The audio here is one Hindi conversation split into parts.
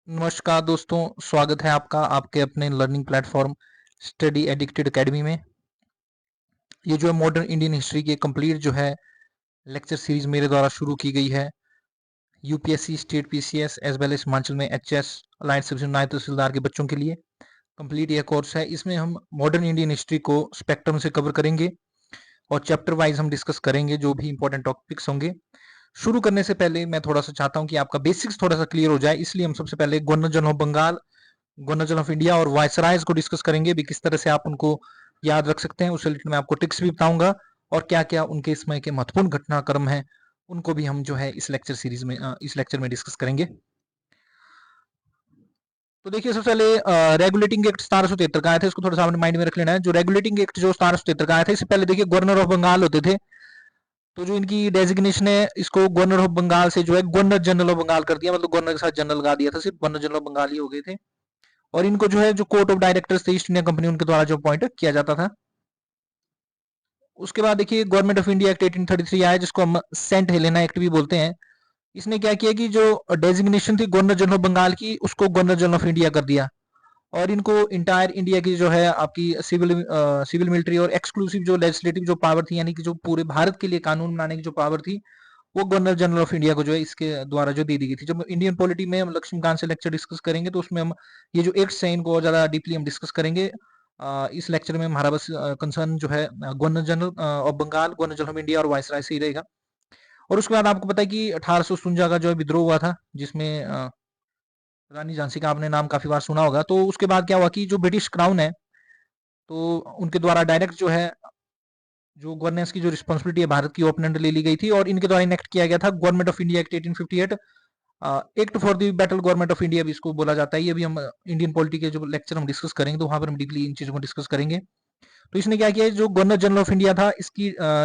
नमस्कार दोस्तों, स्वागत है आपका आपके अपने learning platform study addicted academy में। ये जो है मॉडर्न इंडियन हिस्ट्री की कंप्लीट जो है लेक्चर सीरीज मेरे द्वारा शुरू की गई है। UPSC, state PCS as well as Himachal में एचएस अलाइंस सिविल नायब तहसीलदार के बच्चों के लिए कंप्लीट यह कोर्स है। इसमें हम मॉडर्न इंडियन हिस्ट्री को स्पेक्ट्रम से कवर करेंगे और चैप्टर वाइज हम डिस्कस करेंगे जो भी इंपॉर्टेंट टॉपिक्स होंगे। शुरू करने से पहले मैं थोड़ा सा चाहता हूँ कि आपका बेसिक्स थोड़ा सा क्लियर हो जाए, इसलिए हम सबसे पहले governor general of Bengal, governor general of India और वायसरायज को डिस्कस करेंगे भी, किस तरह से आप उनको याद रख सकते हैं। उससे रिलेटेड मैं आपको ट्रिक्स भी बताऊंगा और क्या क्या उनके समय के महत्वपूर्ण घटनाक्रम हैं उनको भी हम जो है इस लेक्चर सीरीज में इस लेक्चर में डिस्कस करेंगे। तो देखिए, सबसे पहले रेगुलेटिंग एक्ट 1773 का आया था, इसको थोड़ा सा माइंड में रख लेना है। जो रेगुलेटिंग एक्ट जो 1773 का आया था, इससे पहले देखिए गवर्नर ऑफ बंगाल होते थे। तो जो इनकी डेजिग्नेशन है, इसको गवर्नर ऑफ बंगाल से जो है गवर्नर जनरल ऑफ बंगाल कर दिया, मतलब गवर्नर के साथ जनरल लगा दिया था, सिर्फ गवर्नर जनरल ऑफ बंगाल ही हो गए थे। और इनको जो है जो कोर्ट ऑफ डायरेक्टर्स थे ईस्ट इंडिया कंपनी, उनके द्वारा जो अपॉइंट किया जाता था। उसके बाद देखिए गवर्नमेंट ऑफ इंडिया एक्ट 1833 आया, जिसको हम सेंट हेलेना एक्ट भी बोलते हैं। इसने क्या किया कि जो डेजिग्नेशन थी गवर्नर जनरल ऑफ बंगाल की, उसको गवर्नर जनरल ऑफ इंडिया कर दिया। और इनको इंटायर इंडिया की जो है आपकी सिविल मिलिट्री और एक्सक्लूसिव जो लेजिस्लेटिव जो पावर थी, यानी कि जो पूरे भारत के लिए कानून बनाने की जो पावर थी, वो गवर्नर जनरल ऑफ इंडिया को जो है इसके द्वारा जो दे दी गई थी। जब इंडियन पॉलिटी में हम लक्ष्मीकांत से लेक्चर डिस्कस करेंगे तो उसमें हम ये जो एक्ट्स हैं इनको और ज्यादा डीपली हम डिस्कस करेंगे। इस लेक्चर में हमारा बस कंसर्न जो है governor general of Bengal, governor general of India और वायसराय से ही रहेगा। और उसके बाद आपको पता है कि 1857 का जो है विद्रोह हुआ था, जिसमें रानी झांसी का आपने नाम काफी बार सुना होगा। तो उसके बाद क्या हुआ कि जो ब्रिटिश क्राउन है, तो उनके द्वारा डायरेक्ट जो है जो गवर्नेंस की जो रिस्पॉन्सिबिलिटी है भारत की, ओपनेंट ले ली गई थी और इनके द्वारा इनेक्ट किया गया था government of India act 1858। Act for the battle government of India भी इसको बोला जाता है। ये भी हम इंडियन पॉलिटी के जो लेक्चर हम डिस्कस करेंगे तो वहां पर हम डीपली इन चीजों को डिस्कस करेंगे। तो इसने क्या किया, जो गवर्नर जनरल ऑफ इंडिया था,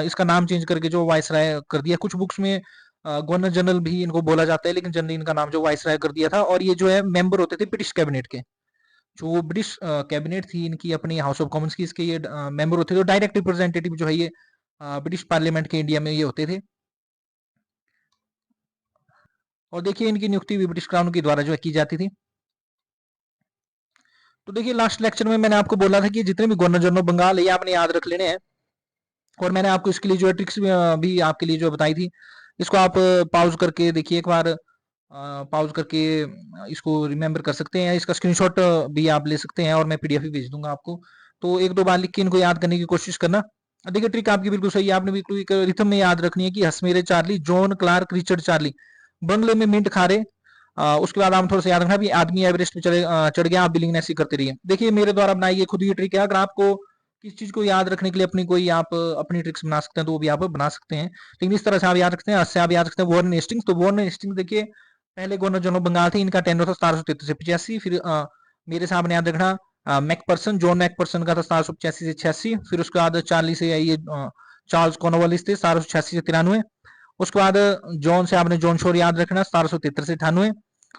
इसका नाम चेंज करके जो वायसराय कर दिया। कुछ बुक्स में गवर्नर जनरल भी इनको बोला जाता है, लेकिन जनरली इनका नाम जो वायसराय कर दिया था। और ये जो है मेंबर होते थे ब्रिटिश कैबिनेट के। जो ब्रिटिश कैबिनेट थी इनकी अपनी हाउस ऑफ कॉमन्स की, इसके ये मेंबर होते थे। तो डायरेक्ट रिप्रेजेंटेटिव जो है ये ब्रिटिश पार्लियामेंट के इंडिया में ये होते थे। और देखिए इनकी नियुक्ति भी ब्रिटिश क्राउन के द्वारा जो है की जाती थी। तो देखिए लास्ट लेक्चर में मैंने आपको बोला था कि जितने भी गवर्नर जनरल बंगाल है ये आपने याद रख लेने हैं। और मैंने आपको इसके लिए जो है ट्रिक्स भी आपके लिए जो बताई थी। इसको आप पॉज करके देखिए एक बार, पॉज करके इसको रिमेम्बर कर सकते हैं। इसका स्क्रीनशॉट भी आप ले सकते हैं और मैं पीडीएफ भी भेज दूंगा आपको। तो एक दो बार लिख के इनको याद करने की कोशिश करना। देखिए ट्रिक आपकी बिल्कुल सही है, आपने बिल्कुल एक रिथम में याद रखनी है कि हसमेरे Charlie, John Clark, Richard Charlie, बंगले में मिंट खा रहे। उसके बाद आप थोड़ा सा याद रखना भी आदमी एवरेस्ट पे चढ़ गया, आप बिलिंग ऐसी करते रहिए। देखिए मेरे द्वारा बनाई ये खुद ही ट्रिक है। अगर आपको किस चीज को याद रखने के लिए अपनी कोई आप अपनी ट्रिक्स बना सकते हैं तो वो भी आप बना सकते हैं। लेकिन इस तरह से आप याद रखते हैं, इससे आप याद रखते हैं वॉरेन हेस्टिंग्स। तो वॉरेन हेस्टिंग्स देखिए पहले गवर्नर जनरल बंगाल थे, इनका टेन्योर था 1733 से 85। फिर मेरे सामने याद रखना मैकपर्सन, जॉन मैकपर्सन का था 1785 से 86। फिर उसके बाद चार्ली से ये चार्ल्स कॉर्नवालिस थे 1786 से 93। उसके बाद जॉन से आपने जॉन शोर याद रखना 1773 से 98।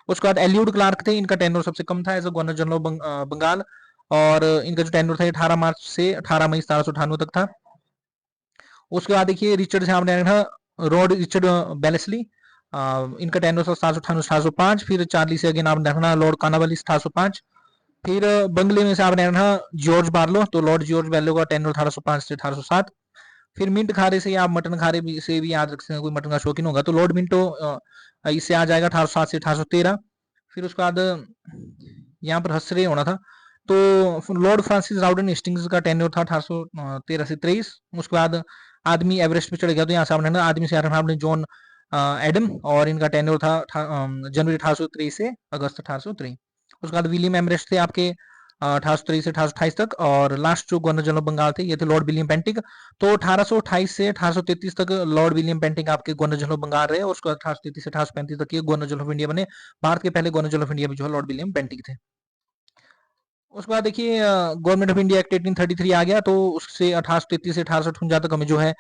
उसके बाद एलियूड क्लार्क थे, इनका टेन्योर सबसे कम था as a governor general Bengal. और इनका जो टेन्योर था 18 मार्च से 18 मई 1798 तक था। उसके बाद देखिए रिचर्ड से आपने रखा रॉड रिचर्ड बेलेस्ली, इनका टेन्योर था 1798 से 1805। फिर चार्ली से अगेन आपने रखना लॉर्ड कानावालिस 1805। फिर बंगले में से आपने रखना जॉर्ज बार्लो, तो लॉर्ड जॉर्ज बार्लो का टेन्योर 1805 से 1807। फिर मिंट खारे से या आप मटन खारे से भी याद रख सकते हैं, कोई मटन का शौकीन होगा तो लॉर्ड मिंटो इससे आ जाएगा 1807 से 1813। फिर उसके बाद यहाँ पर हसरे होना था, तो लॉर्ड फ्रांसिस राउडन हेस्टिंग्स का टेन्योर था 1813 से 23। उसके बाद आदमी एवरेस्ट पे चढ़ गया, तो यहाँ सामने ना आदमी से आपने जॉन एडम, और इनका टेन्योर था जनवरी 1823 से अगस्त 1823। उसके बाद विलियम एमरेस्ट थे आपके 1823 से 1828 तक। और लास्ट जो गवर्नर जनरल बंगाल थे ये थे लॉर्ड विलियम पेंटिक। तो 1828 से 1833 तक लॉर्ड विलियम पेंटिक आपके गवर्नर जनरल बंगाल रहे, और उसके बाद 1833 से 1835 तक ये गवर्नर जनरल ऑफ इंडिया बने। भारत के पहले गवर्नर जनरल ऑफ इंडिया भी जो है लॉर्ड विलियम पेंटिक थे। उसके बाद देखिए गवर्नमेंट ऑफ इंडिया एक्ट 1833 आ गया, तो उससे 1833 से 1858 तक हमें जो है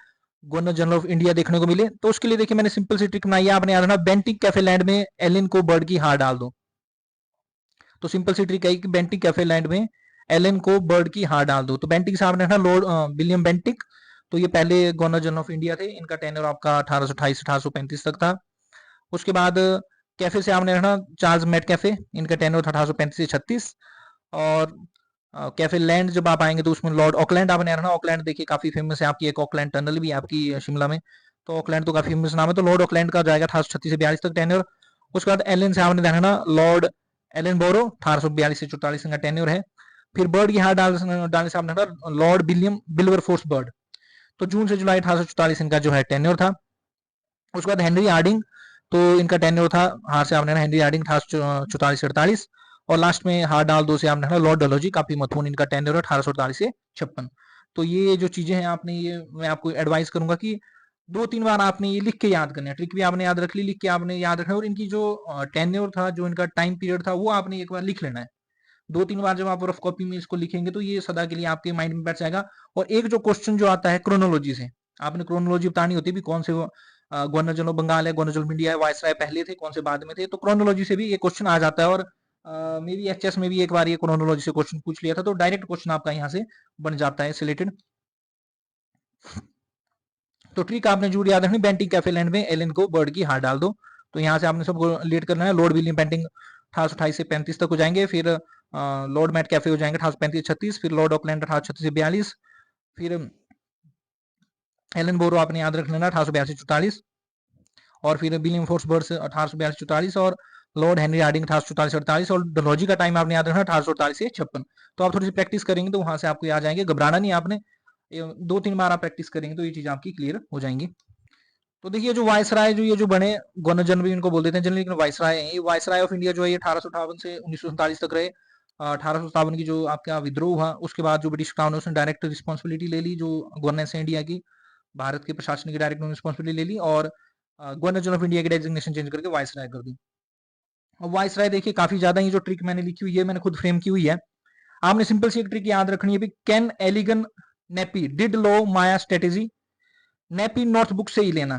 गवर्नर जनरल ऑफ इंडिया देखने को मिले। तो उसके लिए देखिए मैंने सिंपल सी ट्रिक बनाई है, आपने याद रखना बेंटिक कैफे लैंड में एलिन को बर्ड की हार डाल दो। तो सिंपल सी ट्रिक है कि बेंटिक कैफे लैंड में एलन को बर्ड की हार डाल दो। तो बेंटिक साहब ने रखना लॉर्ड विलियम बेंटिक। तो ये पहले गवर्नर जनरल ऑफ इंडिया थे, इनका टेन्योर आपका 1828 से 1835 तक था। उसके बाद कैफे से आपने रखना चार्ल्स मेट कैफे, इनका टेन्योर था 1835 से 36। और कैफे लैंड जब आप आएंगे तो उसमें लॉर्ड ऑकलैंड आपने रहना। ऑकलैंड देखिए काफी फेमस है आपकी, एक ऑकलैंड टनल भी है आपकी शिमला में, तो ऑकलैंड तो काफी फेमस नाम है। तो लॉर्ड ऑकलैंड का जाएगा 1836 से 42 तक टेन्योर। उसके बाद एलन से आपने रहना लॉर्ड एलन बोरो, 1842 से 44 का टेन्योर है। फिर बर्ड की हार डालने से आपने रखना लॉर्ड विलियम बिल्वर फोर्स बर्ड, तो जून से जुलाई 1844 इनका जो है टेन्योर था। उसके बाद हेनरी हार्डिंग, तो इनका टेन्योर था हार से आपने हेनरी हार्डिंग 1844 से 48। और लास्ट में हार डाल दो से आपने लॉर्ड डलहौजी, काफी महत्वपूर्ण इनका टेन्योर है 1848 से 56। तो ये जो चीजें हैं आपने, ये मैं आपको एडवाइस करूंगा कि 2-3 बार आपने ये लिख के याद करना है। ट्रिक भी आपने याद रख ली, लिख के आपने याद रखना है, और इनकी जो टेन्योर था, जो इनका टाइम पीरियड था, वो आपने एक बार लिख लेना है। 2-3 बार जब आप रफ कॉपी में इसको लिखेंगे तो ये सदा के लिए आपके माइंड में बैठ जाएगा। और एक जो क्वेश्चन जो आता है क्रोनोलॉजी से, आपने क्रोनोलॉजी बतानी होती है भी कौन से गवर्नर जनरल बंगाल है, गवर्नर जनरल ऑफ इंडिया है, वायसराय पहले थे, कौन से बाद में थे, तो क्रोनोलॉजी से भी ये क्वेश्चन आ जाता है। और मे बी एचएस में भी एक बार ये क्रोनोलॉजी से क्वेश्चन पूछ लिया था, तो डायरेक्ट क्वेश्चन आपका यहाँ से बन जाता है सिलेक्टेड। तो ट्रिक आपने जरूर याद रखनी, बेंटिंग कैफे लैंड में एलन को बर्ड की हार डाल दो। तो यहाँ से आपने सबको लेट करना है। लॉर्ड विलियम पेंटिंग 1828 से 35 तक हो जाएंगे। फिर लॉर्ड मैट कैफे हो जाएंगे 1835 से 36। फिर लॉर्ड ऑकलैंड 1836 से 42। फिर एलन बोरो आपने याद रख लेना 1842 से 44। और फिर विलियम फोर्स बर्ड 1842 से 44। और लॉर्ड हेनरी हार्डिंग 1844 से 48। और डलहौजी का टाइम आपने याद रखना 1848 से 56। तो आप थोड़ी सी प्रैक्टिस करेंगे तो वहां से आपको आ जाएंगे, घबराना नहीं आपने, 2-3 बार आप प्रैक्टिस करेंगे तो ये चीज आपकी क्लियर हो जाएंगी। तो देखिए जो वायसराय जो ये जो बने गवर्नर जनरल भी इनको बोल देते हैं जनरली, लेकिन वायसराय है, ये वायसराय ऑफ इंडिया जो है ये 1858 से 1947 तक रहे। 1857 की जो आपका विद्रोह हुआ उसके बाद जो ब्रिटिश क्राउन है उसने डायरेक्ट रिस्पॉन्सिबिलिटी ले ली, जो गवर्नेंस है इंडिया की, भारत के प्रशासन की डायरेक्ट रिस्पॉन्सिबिलिटी ले ली, और गवर्नर जनरल ऑफ इंडिया की डेजिग्नेशन चेंज करके वायसराय कर दी। अब वायसराय देखिए काफी ज्यादा, ये जो ट्रिक मैंने लिखी हुई है मैंने खुद फ्रेम की हुई है। आपने सिंपल सी एक ट्रिक याद रखनी है, कैन एलिगन नेपी डिड लो माया स्ट्रेटेजी, नेपी नोटबुक से ही लेना।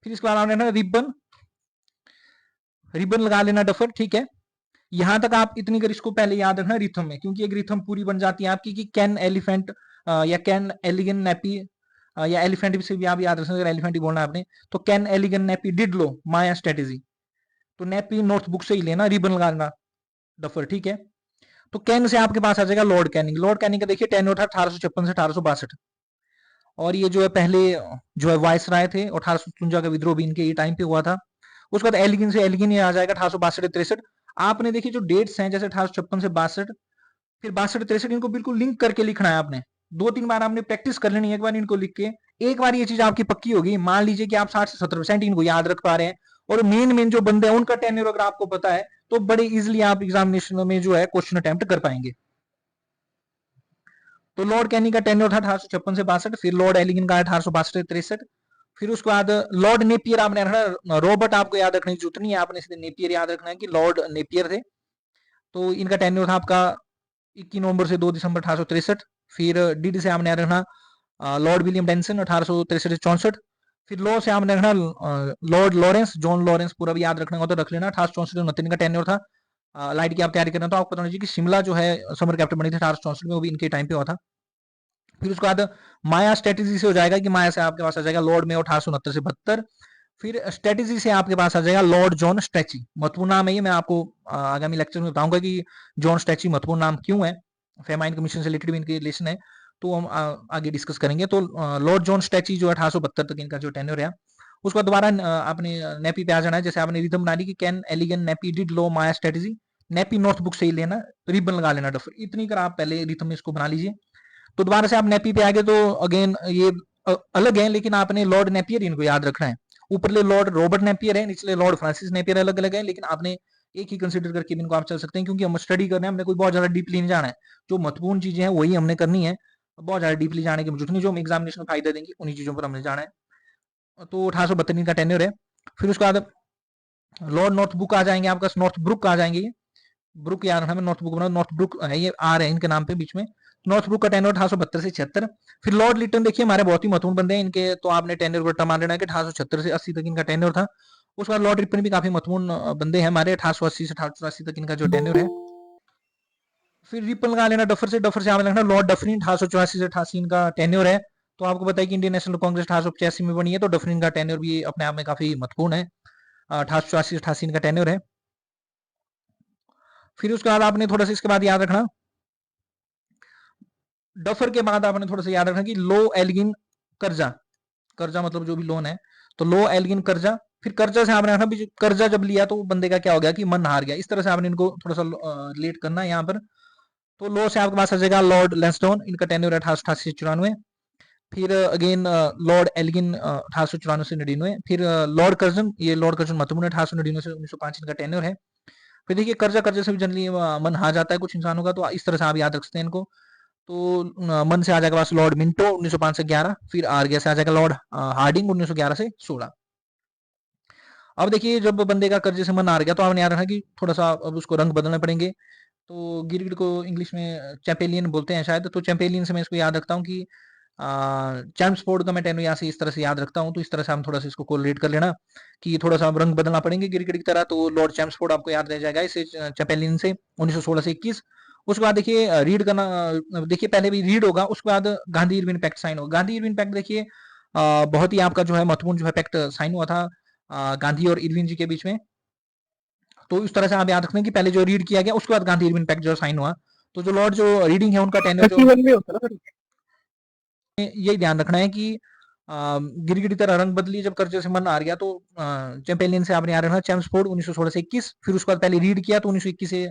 फिर इसके बाद आपने ना रिबन, रिबन लगा लेना डफर, ठीक है। यहां तक आप इतनी कर इसको पहले याद रखना रिथम में, क्योंकि एक रिथम पूरी बन जाती है आपकी कि कैन एलिफेंट या कैन एलिगन नेपी, या एलिफेंट से भी आप याद रख सकते, अगर एलिफेंट ही बोलना है आपने तो कैन एलिगन नेपी डिड लो माया स्ट्रेटेजी, तो नेपी नोटबुक से ही लेना, रिबन लगा लेना डफर, ठीक है। तो कैन से आपके पास आ जाएगा लॉर्ड कैनिंग। लॉर्ड कैनिंग का देखिए टेन्योर था 1856 से 1862। और ये जो है पहले जो है वायसराय थे, 1857 का विद्रोह भी इनके ये टाइम पे हुआ था। उसके बाद एलिगिन से एलिगिन ये आ जाएगा 1862-63। आपने देखिए जो डेट्स हैं जैसे 1856 से 62, फिर 62-63, इनको बिल्कुल लिंक करके लिखना है आपने। 2-3 बार आपने प्रैक्टिस कर लेनी है, एक बार इनको लिख के, एक बार ये चीज आपकी पक्की होगी। मान लीजिए कि आप 60 से 70% इनको याद रख पा रहे हैं, और मेन मेन जो बंदे हैं उनका टेन्योर अगर आपको पता है तो बड़े इजिली आप एग्जामिनेशन में जो है क्वेश्चन अटेम्प्ट कर पाएंगे। तो लॉर्ड कैनी का टेन्योर था 1856 से 62। फिर लॉर्ड एलिगन का 1862 से 63। फिर उसके बाद लॉर्ड नेपियर आपने रखना, रॉबर्ट आपको याद रखने की जरूरत नहीं है, आपने सीधे नेपियर याद रखना है कि लॉर्ड नेपियर थे। तो इनका टेन्योर था आपका 21 नवंबर से 2 दिसंबर 1863। फिर डीडी से आपने रखना लॉर्ड विलियम डेंसन 1863 से 64। फिर लॉ से आपने रखना लॉर्ड लॉरेंस, जॉन लॉरेंस, पूरा भी याद रखना हो तो रख लेना, 1864 से 29 का टेन्योर था। लाइट की आप तैयारी करना तो आपको पता होना चाहिए कि शिमला जो है समर कैपिटल बनी थी 1864 में, वो भी इनके टाइम पे हुआ था। फिर उसके बाद माया स्ट्रेटेजी से हो जाएगा कि माया से आपके पास आ जाएगा लॉर्ड में 1869 से 72। फिर स्ट्रेटेजी से आपके पास आ जाएगा लॉर्ड जॉन स्ट्रेची, महत्वपूर्ण नाम है ये, मैं आपको आगामी लेक्चर में बताऊंगा कि जॉन स्ट्रेची महत्वपूर्ण नाम क्यों है, फेमाइन कमीशन से रिलेटेड भी इनके रिलेशन है, तो हम आगे डिस्कस करेंगे। तो लॉर्ड जॉन स्ट्रेची जो 1872 तक इनका जो टेन्योर है। उसके बाद दोबारा आपने नेपी पे आ जाना है, जैसे आपने रिदम बना ली कि कैन एलिगन नेपी डिड लो माया स्ट्रेटेजी, नेपी नोटबुक से ही लेना, रिबन लगा लेना डफर, इतनी कर आप पहले रिथम में इसको बना लीजिए। तो दोबारा से आप नेपी पे आ गए तो अगेन ये अलग है, लेकिन आपने लॉर्ड नेपियर इनको याद रखना है। ऊपरले लॉर्ड रॉबर्ट नेपियर है, निचले लॉर्ड फ्रांसिस नेपियर अलग अलग है, लेकिन आपने एक ही कंसिडर करके इनको आप चल सकते हैं, क्योंकि हम स्टडी कर रहे हैं, हमने कोई बहुत ज्यादा डीपली नहीं जाना है। जो महत्वपूर्ण चीजें हैं वही हमने करनी है, बहुत ज्यादा डीपली जाने की जरूरत नहीं, जो हम एग्जामिनेशन में फायदा देंगे उन्हीं चीजों पर हमने जाना है। तो 1872 का टेन्योर है। फिर उसके बाद लॉर्ड नॉर्थ बुक आ जाएंगे, आपका नॉर्थ ब्रुक आ जाएंगे, ये ब्रुक यार हमें नॉर्थ बुक बना, नॉर्थ ब्रुक है, ये आ रहे हैं इनके नाम पे बीच में। नॉर्थ ब्रुक का टेन्योर 1872 से 76। फिर लॉर्ड लिटन देखिए हमारे बहुत ही महत्वपूर्ण बंदे हैं इनके, तो आपने टेन्योर को मान लेना है कि 1876 से 80 तक इनका टेन्योर था। उसके बाद लॉर्ड रिपन भी काफी महत्वपूर्ण बंदे हैं हमारे, 1880 से 1884 तक इनका जो टेन्योर है। फिर रिपन लगा लेना डफर से, डफर से आपने रखना लॉर्ड डफरिन 1884 से 88 इनका टेन्योर है। तो आपको पता है कि इंडियन नेशनल कांग्रेस 1885 में बनी है, तो डफरिन का टेन्योर भी अपने आप में काफी महत्वपूर्ण है। 1884-88 इनका टेन्योर है। फिर उसके बाद आपने थोड़ा सा इसके बाद याद रखना, डफर के बाद आपने थोड़ा सा याद रखना कि लो एल्गिन कर्जा, कर्जा मतलब जो भी लोन है, तो लो एल्गिन कर्जा। फिर कर्जा से आपने रखना भी, कर्जा जब लिया तो बंदे का क्या हो गया कि मन हार गया, इस तरह से आपने इनको थोड़ा सा रिलेट करना है यहाँ पर। तो लो से आपके पास आ जाएगा लॉर्ड लेंसडोन, इनका टेन्योर है 1888 से 94। फिर अगेन लॉर्ड एल्गिन 1894 से 99। फिर लॉर्ड कर्जन, ये लॉर्ड कर्जन महत्वपूर्ण है, 1899 से 1905 इनका टेन्योर है। फिर देखिए कर्जा कर्जे से भी जनरली मन हार जाता है कुछ इंसानों का, तो इस तरह से आप याद रख सकते हैं इनको। तो मन से आ जाएगा पास लॉर्ड मिंटो 1905 से 11। फिर आर गया से आ जाएगा लॉर्ड हार्डिंग 1911 से 16। अब देखिए जब बंदे का कर्जे से मन हार गया तो आपने याद रखना कि थोड़ा सा अब उसको रंग बदलने पड़ेंगे। तो गिरगिट को इंग्लिश में चैंपेलियन बोलते हैं शायद, तो चैंपेलियन से मैं इसको याद रखता हूँ कि चैम्प्सफोर्ड का मैं टेनो यहाँ से इस तरह से याद रखता हूँ। तो इस तरह से हम थोड़ा सा इसको कोरिलेट कर लेना कि थोड़ा सा रंग बदलना पड़ेंगे गिरगिट की तरह। तो लॉर्ड चैम्प्सफोर्ड आपको याद रह जाएगा इसे चैंपेलियन से 1916 से 21। उसके बाद देखिए रीड करना, देखिए पहले भी रीड होगा, उसके बाद गांधी इरविन पैक्ट साइन होगा। गांधी इरविन पैक्ट देखिए बहुत ही आपका जो है महत्वपूर्ण जो है पैक्ट साइन हुआ था गांधी और इरविन जी के बीच में। तो इस तरह से आप याद रखना कि पहले जो रीड किया गया उसके बाद गांधी इरविन पैक्ट जो साइन हुआ। तो जो लॉर्ड जो रीडिंग है उनका टेन्योर जो, 31 में होता है ना सर? यही ध्यान रखना है कि गिरगिट की तरह रंग बदली जब कर्जे से मन आ गया। तो चैंपेलियन से आपने याद रखना चैम्प्सफोर्ड 1916 से 21। फिर उसके बाद पहले रीड किया तो 1921 से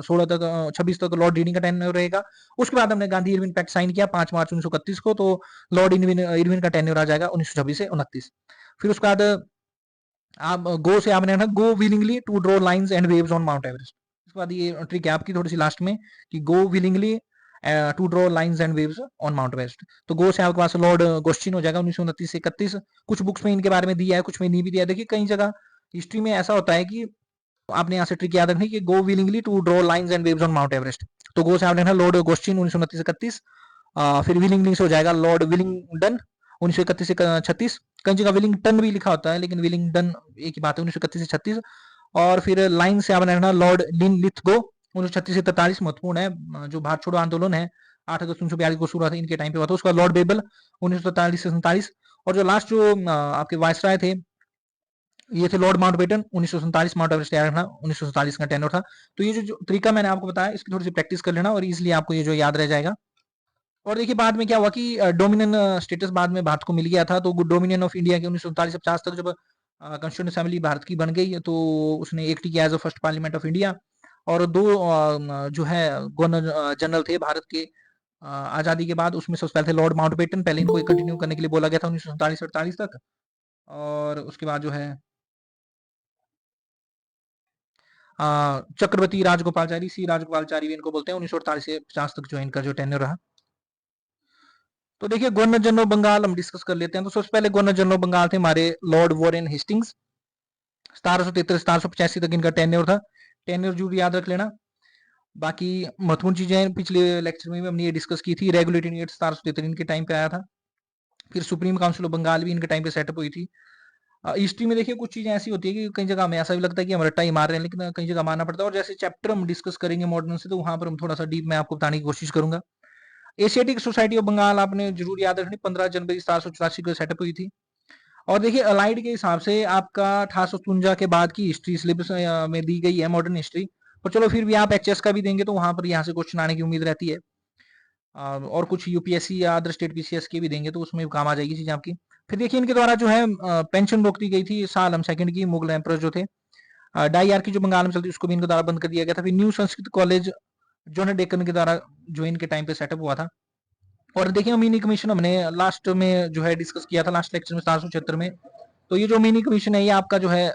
16 तक 26 तक लॉर्ड रीडिंग का टेन्योर रहेगा। उसके बाद हमने गांधी इरविन पैक्ट साइन किया 5 मार्च 1931 को, तो लॉर्ड इरविन का टेन्योर आ जाएगा 1926 से 29। फिर उसके बाद आप गो से आपने ना go willingly to draw lines and waves on Mount Everest. इसके बाद ये ट्रिक है आपकी थोड़ी सी लास्ट में कि go willingly to draw lines and waves on Mount Everest. तो गो से आपके पास लॉर्ड गोस्टिन हो जाएगा 1929 से 31। कुछ बुक्स में इनके बारे में दिया है, कुछ में नहीं भी दिया है। देखिए कई जगह हिस्ट्री में ऐसा होता है कि आपने यहाँ से ट्रिक याद रखनी कि go willingly to draw lines and waves on Mount Everest. तो गो से आपने ना लॉर्ड गोस्टिन 1929 से 31। फिर विलिंगली से हो जाएगा लॉर्ड विलिंगडन 1931 से 36। कई जगह विलिंगटन भी लिखा होता है लेकिन विलिंगडन एक ही बात है 1931 से 36। और फिर लाइन से आपने रखना लॉर्ड लिन लिथगो 1936 से 43, महत्वपूर्ण है। जो भारत छोड़ो आंदोलन है 8 अगस्त 1942 को शुरू हुआ था इनके टाइम पे हुआ था। उसका लॉर्ड बेबल 1943 से 47। और जो लास्ट जो आपके वायसराय थे ये थे लॉर्ड माउंटबेटन 1947। माउंट एवरेस्ट याद रखना 1947 का टेनर था। तो ये जो तरीका मैंने आपको बताया इसकी थोड़ी सी प्रैक्टिस कर लेना और इजिली आपको ये जो याद रह जाएगा। और देखिए बाद में क्या हुआ कि डोमिनियन स्टेटस बाद में भारत को मिल गया था। तो डोमिनियन ऑफ इंडिया के 1947 से 50 तक जब कॉन्स्टिट्यूंट असेंबली भारत की बन गई तो उसने एक्ट किया as a first parliament of India. और दो जो है गवर्नर जनरल थे भारत के आजादी के बाद, उसमें सबसे पहले थे लॉर्ड माउंटबेटन। पहले इनको कंटिन्यू करने के लिए बोला गया था 1947 से 48 तक। और उसके बाद जो है चक्रवर्ती राजगोपालचारी, सी राजगोपालचारी भी इनको बोलते हैं, 1948 से 50 तक जो इनका जो टेन्योर रहा। तो देखिए गवर्नर जनरल बंगाल हम डिस्कस कर लेते हैं। तो सबसे पहले गवर्नर जनरल बंगाल थे हमारे लॉर्ड वॉरेन हेस्टिंग्स, 1733 1785 तक इनका टेन्योर था। टेन्योर जरूर याद रख लेना। बाकी महत्वपूर्ण चीजें पिछले लेक्चर में भी हमने ये डिस्कस की थी। रेगुलेटिंग एक्ट 1773 इनके टाइम पे आया था। फिर सुप्रीम काउंसिल ऑफ बंगाल भी इनके टाइम पे सेटअप हुई थी। हिस्ट्री में देखिए कुछ चीजें ऐसी होती है कि कई जगह हमें ऐसा भी लगता है कि हम रट्टा ही मार रहे हैं, लेकिन कई जगह मारना पड़ता है। और जैसे चैप्टर हम डिस्कस करेंगे मॉडर्न से तो वहां पर हम थोड़ा सा डीप में आपको बताने की कोशिश करूंगा। एशियाटिक सोसाइटी ऑफ बंगाल आपने जरूर याद रखनी, 15 जनवरी 1784 को सेटअप हुई थी। और देखिए अलाइड के हिसाब से आपका 1857 के बाद की हिस्ट्री सिलेबस में दी गई है मॉडर्न हिस्ट्री। पर चलो फिर भी आप एचएस का भी देंगे तो वहां पर यहाँ से क्वेश्चन आने की उम्मीद रहती है। और कुछ यूपीएससी या अदर स्टेट पीसीएस के भी देंगे तो उसमें भी काम आ जाएगी चीज आपकी। फिर देखिए इनके द्वारा जो है पेंशन रोक दी गई थी सालम सेकंड की, मुगल एम्पर जो थे। डाई की जो बंगाल में चलती उसको भी इनके द्वारा बंद कर दिया गया था। फिर new Sanskrit college John Deccan के द्वारा जो इनके टाइम पे सेटअप हुआ था। और देखिए मिनी कमीशन हमने लास्ट में जो है डिस्कस किया था लास्ट लेक्चर में 1776 में। तो ये जो मिनी कमीशन है ये आपका जो है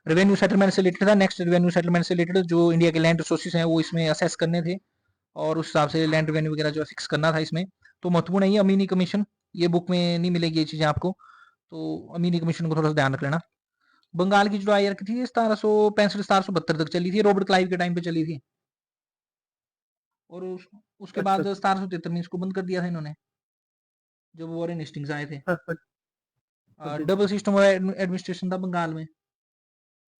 रेवेन्यू सेटलमेंट से रिलेटेड था। नेक्स्ट रेवेन्यू सेटलमेंट से रिलेटेड जो इंडिया के लैंड रिसोर्सेज हैं वो इसमें असेस करने थे और उस हिसाब से लैंड रेवेन्यू वगैरह जो फिक्स करना था इसमें। तो महत्वपूर्ण है ये अमीनी कमीशन, ये बुक में नहीं मिलेगी ये चीजें आपको। तो अमीनी कमीशन को थोड़ा सा ध्यान रख लेना। बंगाल की जो आयर थी 1765 1772 तक चली थी, रॉबर्ट क्लाइव के टाइम पे चली थी। और उसके अच्छा बाद अच्छा। 1773 में इसको बंद कर दिया था इन्होंने जब वॉरेन हेस्टिंग्स आए थे। हाँ, हाँ, जी जी। डबल सिस्टम एडमिनिस्ट्रेशन था बंगाल में,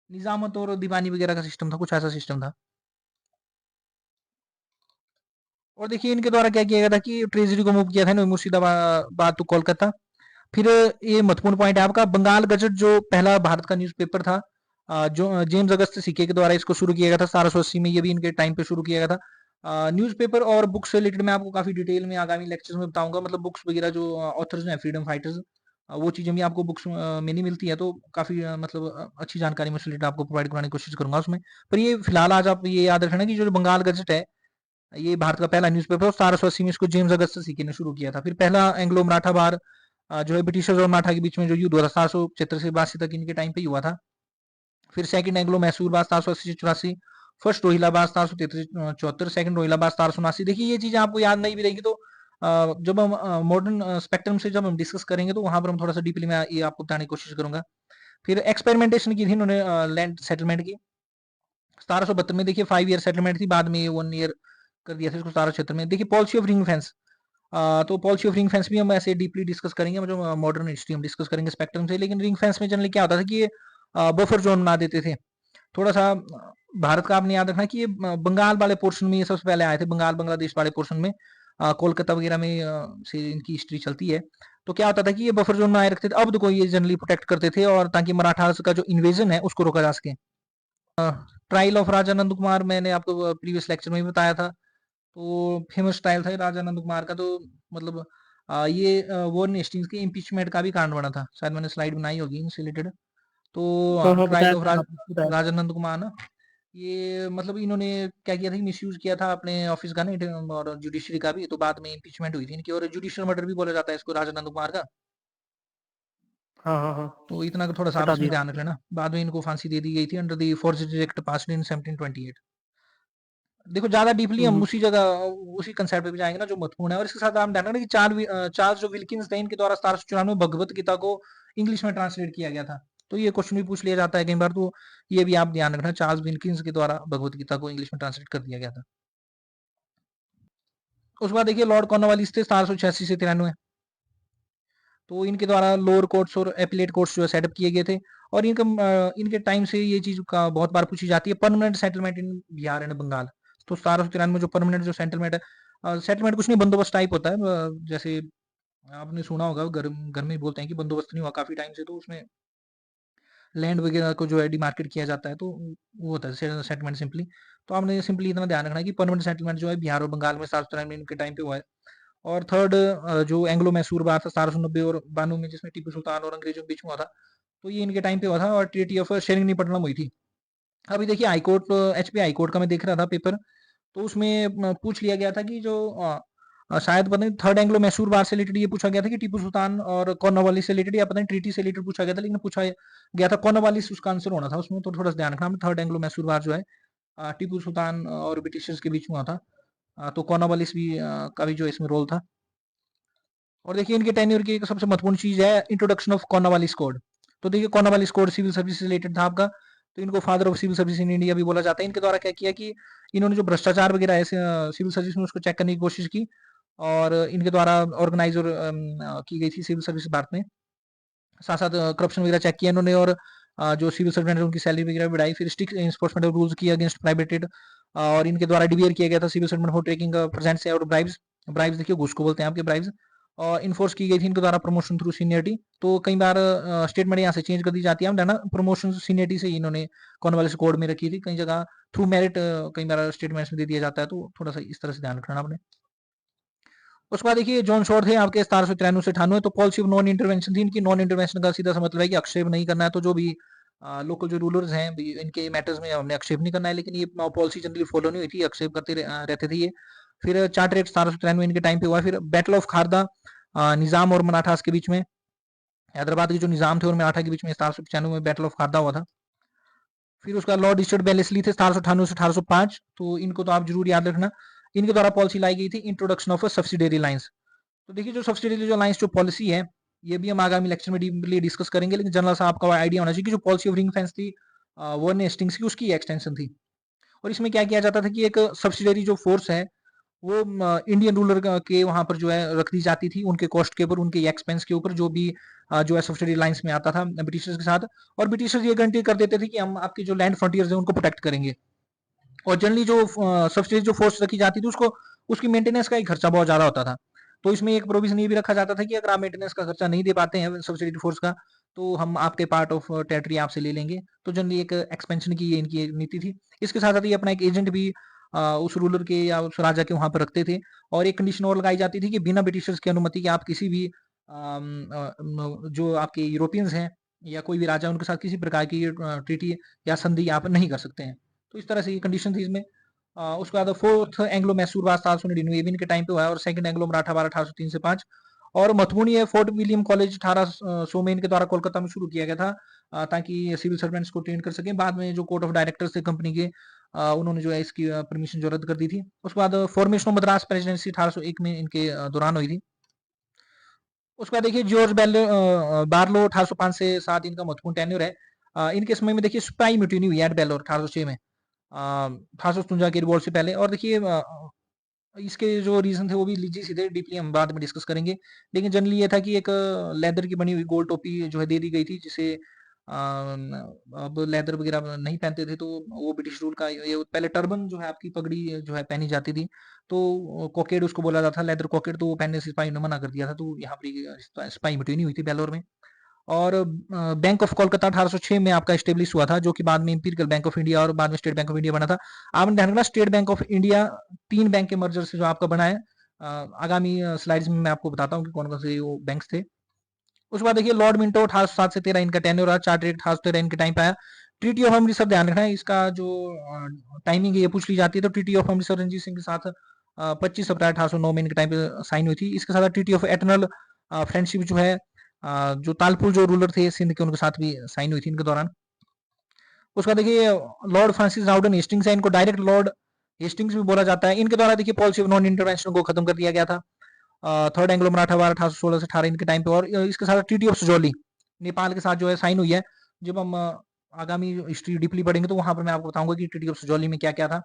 निजामत और दीवानी वगैरह का सिस्टम था, कुछ ऐसा सिस्टम था। और देखिए इनके द्वारा क्या किया गया था कि ट्रेजरी को मूव किया था इन्होंने मुर्शिदाबाद टू कोलकाता। फिर ये महत्वपूर्ण पॉइंट है आपका, बंगाल गजट जो पहला भारत का न्यूज़पेपर था, जो जेम्स अगस्त सिक्के के द्वारा इसको शुरू किया गया था 1780 में, ये भी इनके टाइम पे शुरू किया गया था। न्यूज़पेपर और बुक्स से रिलेटेड मैं आपको काफी डिटेल में आगामी लेक्चर्स में बताऊंगा, मतलब बुक्स वगैरह जो ऑथर्स हैं फ्रीडम फाइटर्स, वो चीजें भी आपको बुक्स में नहीं मिलती है, तो काफी मतलब अच्छी जानकारी मैं उससे रिलेटेड आपको प्रोवाइड कराने की कोशिश करूंगा उसमें। पर ये फिलहाल आज आप ये याद रखना कि जो बंगाल गजट है, ये भारत का पहला न्यूज़पेपर और 1780 में इसको जेम्स अगस्त सिक्के ने शुरू किया था। फिर पहला एंग्लो मराठा वार जो है ब्रिटिशर्स और मराठा के बीच में जो युद्ध हुआ था 1775 से 82 तक इनके टाइम पे ही हुआ था। फिर सेकंड एंग्लो मैसूर वार 1780 से 84, फर्स्ट रोहिला वार 1733 74, सेकंड रोहिला वार 1779। देखिए ये चीजें आपको याद नहीं भी रहेगी तो जब हम मॉडर्न स्पेक्ट्रम से जब हम डिस्कस करेंगे तो वहां पर हम थोड़ा सा डीपली मैं ये आपको बताने की कोशिश करूंगा। फिर एक्सपेरिमेंटेशन की थी इन्होंने लैंड सेटलमेंट की 1772 में। देखिए 5 ईयर सेटलमेंट थी, बाद में ये 1 ईयर कर दिया था इसको 17 क्षेत्र में। देखिए पॉलिसी ऑफ रिंग फेंस, तो पॉलिसी ऑफ रिंग फेंस भी हम ऐसे डीपली डिस्कस करेंगे, जो मॉडर्न हिस्ट्री हम डिस्कस करेंगे स्पेक्ट्रम से। लेकिन रिंग फेंस में जनरली क्या होता था कि ये बफर जोन बना देते थे थोड़ा सा। भारत का आपने याद रखना कि ये बंगाल वाले पोर्शन में ये सबसे पहले आए थे, बंगाल बांग्लादेश वाले पोर्शन में, कोलकाता वगैरह में से इनकी हिस्ट्री चलती है। तो क्या होता था कि ये बफर जोन में आए रखते थे, अवध को ये जनरली प्रोटेक्ट करते थे, और ताकि मराठा का जो इन्वेजन है उसको रोका जा सके। ट्रायल ऑफ राजा नंद कुमार मैंने आपको प्रीवियस लेक्चर में भी बताया था, तो फेमस ट्रायल था राजा नंद कुमार का। तो मतलब ये वॉरेन हेस्टिंग्स के इम्पीचमेंट का भी कारण बना था, शायद मैंने स्लाइड बनाई होगी इनसे रिलेटेड। तो हाँ हाँ, ट्रायल बताया ऑफ था आपने, बताया था। राजा नंद कुमार ना, ये मतलब इन्होंने क्या किया था कि मिसयूज किया था अपने ऑफिस का ना, और जुडिशरी का भी, तो बाद में इम्पीचमेंट हुई थी इनकी, और जुडिशियल मर्डर भी बोला जाता है इसको राजा नंद कुमार का। हाँ हाँ हाँ, तो इतना का थोड़ा सा आप हटा इसमें दिया। ध्यान रख लेना। बाद में इनको फांसी दे दी गई थी under the forces act passed in 1728। देखो ज्यादा डीपली हम हम्म, उसी जगह उसी कंसेप्ट पे भी जाएंगे ना जो महत्वपूर्ण है। और इसके साथ आप ध्यान रखना कि चार्ल्स जो विल्किंस थे, इनके द्वारा 1794 में भगवत गीता को इंग्लिश में ट्रांसलेट किया गया था। तो ये क्वेश्चन भी पूछ लिया जाता है कई बार, तो ये भी आप ध्यान रखना, चार्ल्स विल्किंस के द्वारा भगवत गीता को इंग्लिश में ट्रांसलेट कर दिया गया था। उसके बाद देखिए लॉर्ड कॉर्नवालिस थे 1786 से 93, तो इनके द्वारा लोअर कोर्ट्स और एपिलेट कोर्ट्स जो है सेटअप किए गए थे। और इनके टाइम से ये चीज का बहुत बार पूछी जाती है, permanent settlement in Bihar and Bengal. तो 1793 में जो परमानेंट जो सेटलमेंट है, सेटलमेंट कुछ नहीं बंदोबस्त टाइप होता है, जैसे आपने सुना होगा घर घर में ही बोलते हैं कि बंदोबस्त नहीं हुआ काफी टाइम से, तो उसमें लैंड वगैरह को जो है डिमार्केट किया जाता है, तो वो होता है सेटलमेंट सिंपली। तो आपने सिंपली इतना ध्यान रखना है कि परमानेंट सेटलमेंट जो है बिहार और बंगाल में 1793 के टाइम पे हुआ है। और थर्ड जो एंग्लो मैसूर बार था 1790 और 92 में, जिसमें टीपू सुल्तान और अंग्रेजों के बीच में हुआ था, तो ये इनके टाइम पे हुआ था, और ट्रीटी ऑफ शेरिंगनीपट्टनम हुई थी। अभी देखिए हाईकोर्ट, एचपी हाईकोर्ट का मैं देख रहा था पेपर, तो उसमें पूछ लिया गया था कि जो शायद पता नहीं थर्ड एंग्लो मैसूर बार से रिलेटेड ये पूछा गया था कि टीपू सुल्तान और कॉर्नवालिस से रिलेटेड, या पता नहीं ट्रीटी से रिलेटेड पूछा गया था, लेकिन पूछा गया था कॉर्नवालिस उसका आंसर होना था उसमें। तो थोड़ा सा ध्यान रखना, थर्ड एंग्लो मैसूर बार जो है टीपू सुल्तान और ब्रिटिशर्स के बीच में हुआ था। तो कॉर्नवालिस भी का भी जो इसमें रोल था। और देखिए इनके टेन्योर की एक सबसे महत्वपूर्ण चीज है इंट्रोडक्शन ऑफ कॉर्नवालिस कोड। तो देखिए कॉर्नवालिस कोड सिविल सर्विस से रिलेटेड था आपका, तो इनको father of civil service in India भी बोला जाता है। इनके द्वारा क्या किया कि इन्होंने जो भ्रष्टाचार वगैरह है सिविल सर्विस में उसको चेक करने की कोशिश की, और इनके द्वारा ऑर्गेनाइज और की गई थी सिविल सर्विस भारत में। साथ साथ करप्शन वगैरह चेक किया इन्होंने, और जो सिविल सर्वेंट है उनकी सैलरी वगैरह बढ़ाई। फिर स्ट्रिक्ट इन्फोर्समेंट ऑफ रूल्स किया अगेंस्ट प्राइवेटेड, और इनके द्वारा डिवेयर किया गया था civil servant for taking presents और ब्राइब्स। ब्राइब्स देखिए घूस को बोलते हैं आपके ब्राइब्स। और इन्फोर्स की गई थी इनके द्वारा प्रमोशन थ्रू सीनियरिटी। तो कई बार स्टेटमेंट यहाँ से चेंज कर दी जाती है, ना प्रमोशन सीनियरिटी से इन्होंने कॉर्नवालिस कोड में रखी थी, कई जगह थ्रू मेरिट कई बार स्टेटमेंट्स में दे दिया जाता है, तो थोड़ा सा इस तरह से ध्यान रखना आपने। उसके बाद देखिए जॉन शॉर्ट थे आपके 1793 से 98, तो पॉलिसी ऑफ नॉन इंटरवेंशन थी इनकी। नॉन इंटरवेंशन का सीधा सा मतलब है कि आक्षेप नहीं करना है, तो जो भी लोकल जो रूलर्स हैं इनके मैटर्स में हमने आक्षेप नहीं करना है। लेकिन ये पॉलिसी जनरली फॉलो नहीं हुई थी, आक्षेप करते रहते थे ये। फिर चार्टर एक्ट 1793 इनके टाइम पे हुआ। फिर बैटल ऑफ खारदा, निजाम और मराठास के बीच में, हैदराबाद के जो निजाम थे और मराठा के बीच में 1795 में बैटल ऑफ खारदा हुआ था। फिर उसका लॉर्ड रिचर्ड बेलेस्ली थे 1798 से 1805, तो इनको तो आप जरूर याद रखना। इनके द्वारा पॉलिसी लाई गई थी इंट्रोडक्शन ऑफ सब्सिडरी लाइन्स। तो देखिए जो सब्सिडरी जो लाइन्स जो पॉलिसी है, ये भी हम आगामी लेक्चर में डीपली डिस्कस करेंगे, लेकिन जनरल सा आपका आइडिया होना चाहिए कि जो पॉलिसी ऑफ रिंग फेंस थी वॉरेन हेस्टिंग्स की, उसकी एक्सटेंशन थी। और इसमें क्या किया जाता था कि एक सब्सिडरी जो फोर्स है वो इंडियन रूलर के वहां पर जो है रख दी जाती थी, उनके कॉस्ट के ऊपर, उनके एक्सपेंस के ऊपर, जो भी जो है सब्सिडरी लाइन्स में आता था ब्रिटिशर्स के साथ। और ब्रिटिशर्स ये गारंटी कर देते थे कि हम आपके जो लैंड फ्रंटियर्स है उनको प्रोटेक्ट करेंगे। और जनरली जो सब्सिडी जो फोर्स रखी जाती थी उसको उसकी मेंटेनेंस का ही खर्चा बहुत ज्यादा होता था। तो इसमें एक प्रोविजन ये भी रखा जाता था कि अगर आप मेंटेनेंस का खर्चा नहीं दे पाते हैं सब्सिडी फोर्स का, तो हम आपके पार्ट ऑफ टेरिटरी आपसे ले लेंगे। तो जनरली एक एक्सपेंशन की ये इनकी नीति थी। इसके साथ साथ ये अपना एक एजेंट भी उस रूलर के या उस राजा के वहां पर रखते थे। और एक कंडीशन और लगाई जाती थी कि बिना ब्रिटिशर्स की अनुमति के आप किसी भी जो आपके यूरोपियंस हैं या कोई भी राजा उनके साथ किसी प्रकार की ट्रीटी या संधि आप नहीं कर सकते हैं। तो इस तरह से ये कंडीशन थी इसमें। उसके बाद फोर्थ एंग्लो मैसूर वार 1799 ये भी इनके टाइम पे हुआ है। और सेकंड एंग्लो मराठा वार 1803 से 5। और महत्वपूर्ण ये फोर्ट विलियम कॉलेज 1800 में इनके द्वारा कोलकाता में शुरू किया गया था, ताकि सिविल सर्वेंट्स को ट्रेन कर सकें। बाद में जो कोर्ट ऑफ डायरेक्टर्स थे कंपनी के, उन्होंने जो है इसकी परमिशन जो रद्द कर दी थी। उसके बाद फॉर्मेशन ऑफ मद्रास प्रेसिडेंसी 1801 में इनके दौरान हुई थी। उसके बाद देखिए जॉर्ज बार्लो 1805 से 7 इनका महत्वपूर्ण टेन्योर है। इनके समय में देखिए स्पाई म्यूटिनी हुई है बेलोर 1806 में, 1857 के रिवॉल्ट से पहले। और देखिए इसके जो रीजन थे वो भी लीजिए सीधे डीपली हम बाद में डिस्कस करेंगे। लेकिन जनरली ये था कि एक लेदर की बनी हुई गोल टोपी जो है दे दी गई थी, जिसे अब लेदर वगैरह नहीं पहनते थे, तो वो ब्रिटिश रूल का ये पहले टर्बन जो है आपकी पगड़ी जो है पहनी जाती थी, तो कॉकेड उसको बोला जाता था, लेदर कॉकेड, तो वो पहनने से सिपाही ने मना कर दिया था। तो यहाँ पर सिपाही म्यूटिनी हुई थी बेलोर में। और बैंक ऑफ कोलकाता 1806 में आपका स्टेब्लिश हुआ था, जो कि बाद में इंपीरियल बैंक ऑफ इंडिया और बाद में स्टेट बैंक ऑफ इंडिया बना था। आपने ध्यान रखना state bank of India 3 bank के मर्जर से जो आपका बना है। आगामी स्लाइड्स में मैं आपको बताता हूँ कि कौन कौन से वो बैंक्स थे। उसके बाद देखिए लॉर्ड मिंटो 1807 से 13 इनका टेन्योर रहा। चार्टर 1813 इनके टाइम पे आया। ट्रीटी ऑफ अमृतसर ध्यान रखना है, इसका जो टाइमिंग है ये पूछ ली जाती है। तो ट्रीटी ऑफ अमृतसर रणजीत सिंह के साथ 25 अप्रैल 1809 में इनके टाइम पे साइन हुई थी। इसके साथ ट्रीटी ऑफ एटर्नल फ्रेंडशिप जो है जो तालपुर जो रूलर थे सिंध के, उनके साथ भी साइन हुई थी इनके दौरान। उसका देखिए लॉर्ड फ्रांसिस राउडन हेस्टिंग्स है, इनको डायरेक्ट लॉर्ड हेस्टिंग्स भी बोला जाता है। इनके द्वारा देखिए पॉलिसी ऑफ नॉन इंटरवेंशन को खत्म कर दिया गया था। थर्ड एंग्लो मराठा वार 1816 से 18 इनके टाइम पे। और इसके साथ ट्रीटी ऑफ सुजौली नेपाल के साथ जो है साइन हुई है। जब हम आगामी हिस्ट्री डीपली पढ़ेंगे तो वहां पर मैं आपको बताऊंगा कि ट्रीटी ऑफ सुजौली में क्या क्या था।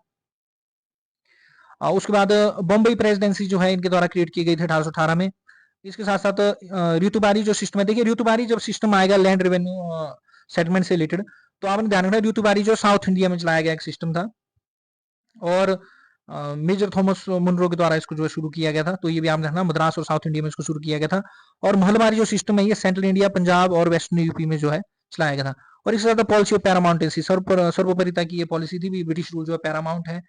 उसके बाद बम्बई प्रेसिडेंसी जो है इनके द्वारा क्रिएट की गई थी 1818 में। इसके साथ साथ ऋतुबारी जो सिस्टम है, देखिए ऋतुबारी जब सिस्टम आएगा लैंड रेवेन्यू सेटलमेंट से रिलेटेड, तो आपने ध्यान रखना ऋतुबारी जो साउथ इंडिया में चलाया गया एक सिस्टम था। और मेजर थॉमस मुनरो के द्वारा इसको जो है शुरू किया गया था। तो ये भी आप देखना मद्रास और साउथ इंडिया में इसको शुरू किया गया था। और महलबारी जो सिस्टम है ये सेंट्रल इंडिया, पंजाब और वेस्टर्न यूपी में जो है चलाया गया था। और इसके साथ पॉलिसी ऑफ पैरामाउंटेंसी, सर्वोपरिता की ये पॉलिसी थी भी। ब्रिटिश रूल जो है पैरामाउंट है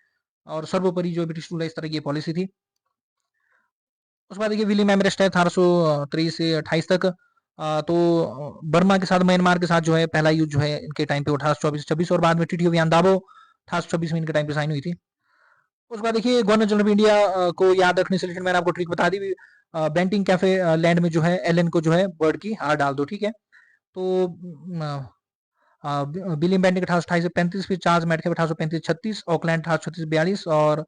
और सर्वोपरि जो ब्रिटिश रूल है, इस तरह की पॉलिसी थी। उसके बाद देखिए विलियम एमरेस्ट है 1823 से 28 तक। तो बर्मा के साथ म्यांमार के साथ जो है पहला युद्ध जो है इनके टाइम पे 1824-26। और बाद में ट्रीटी ऑफ यानदाबो 1826 में इनके टाइम पे साइन हुई थी। उसके बाद देखिए गवर्नर जनरल ऑफ इंडिया को याद रखने से मैंने आपको ट्रिक बता दी। बेंटिंग कैफे लैंड में जो है एलन को जो है बर्ड की हार डाल दो, ठीक है। तो विलियम बेंटिंग 1828 से 35, फिर चार्ल्स मैटके 1835-36, ऑकलैंड 1836-42 और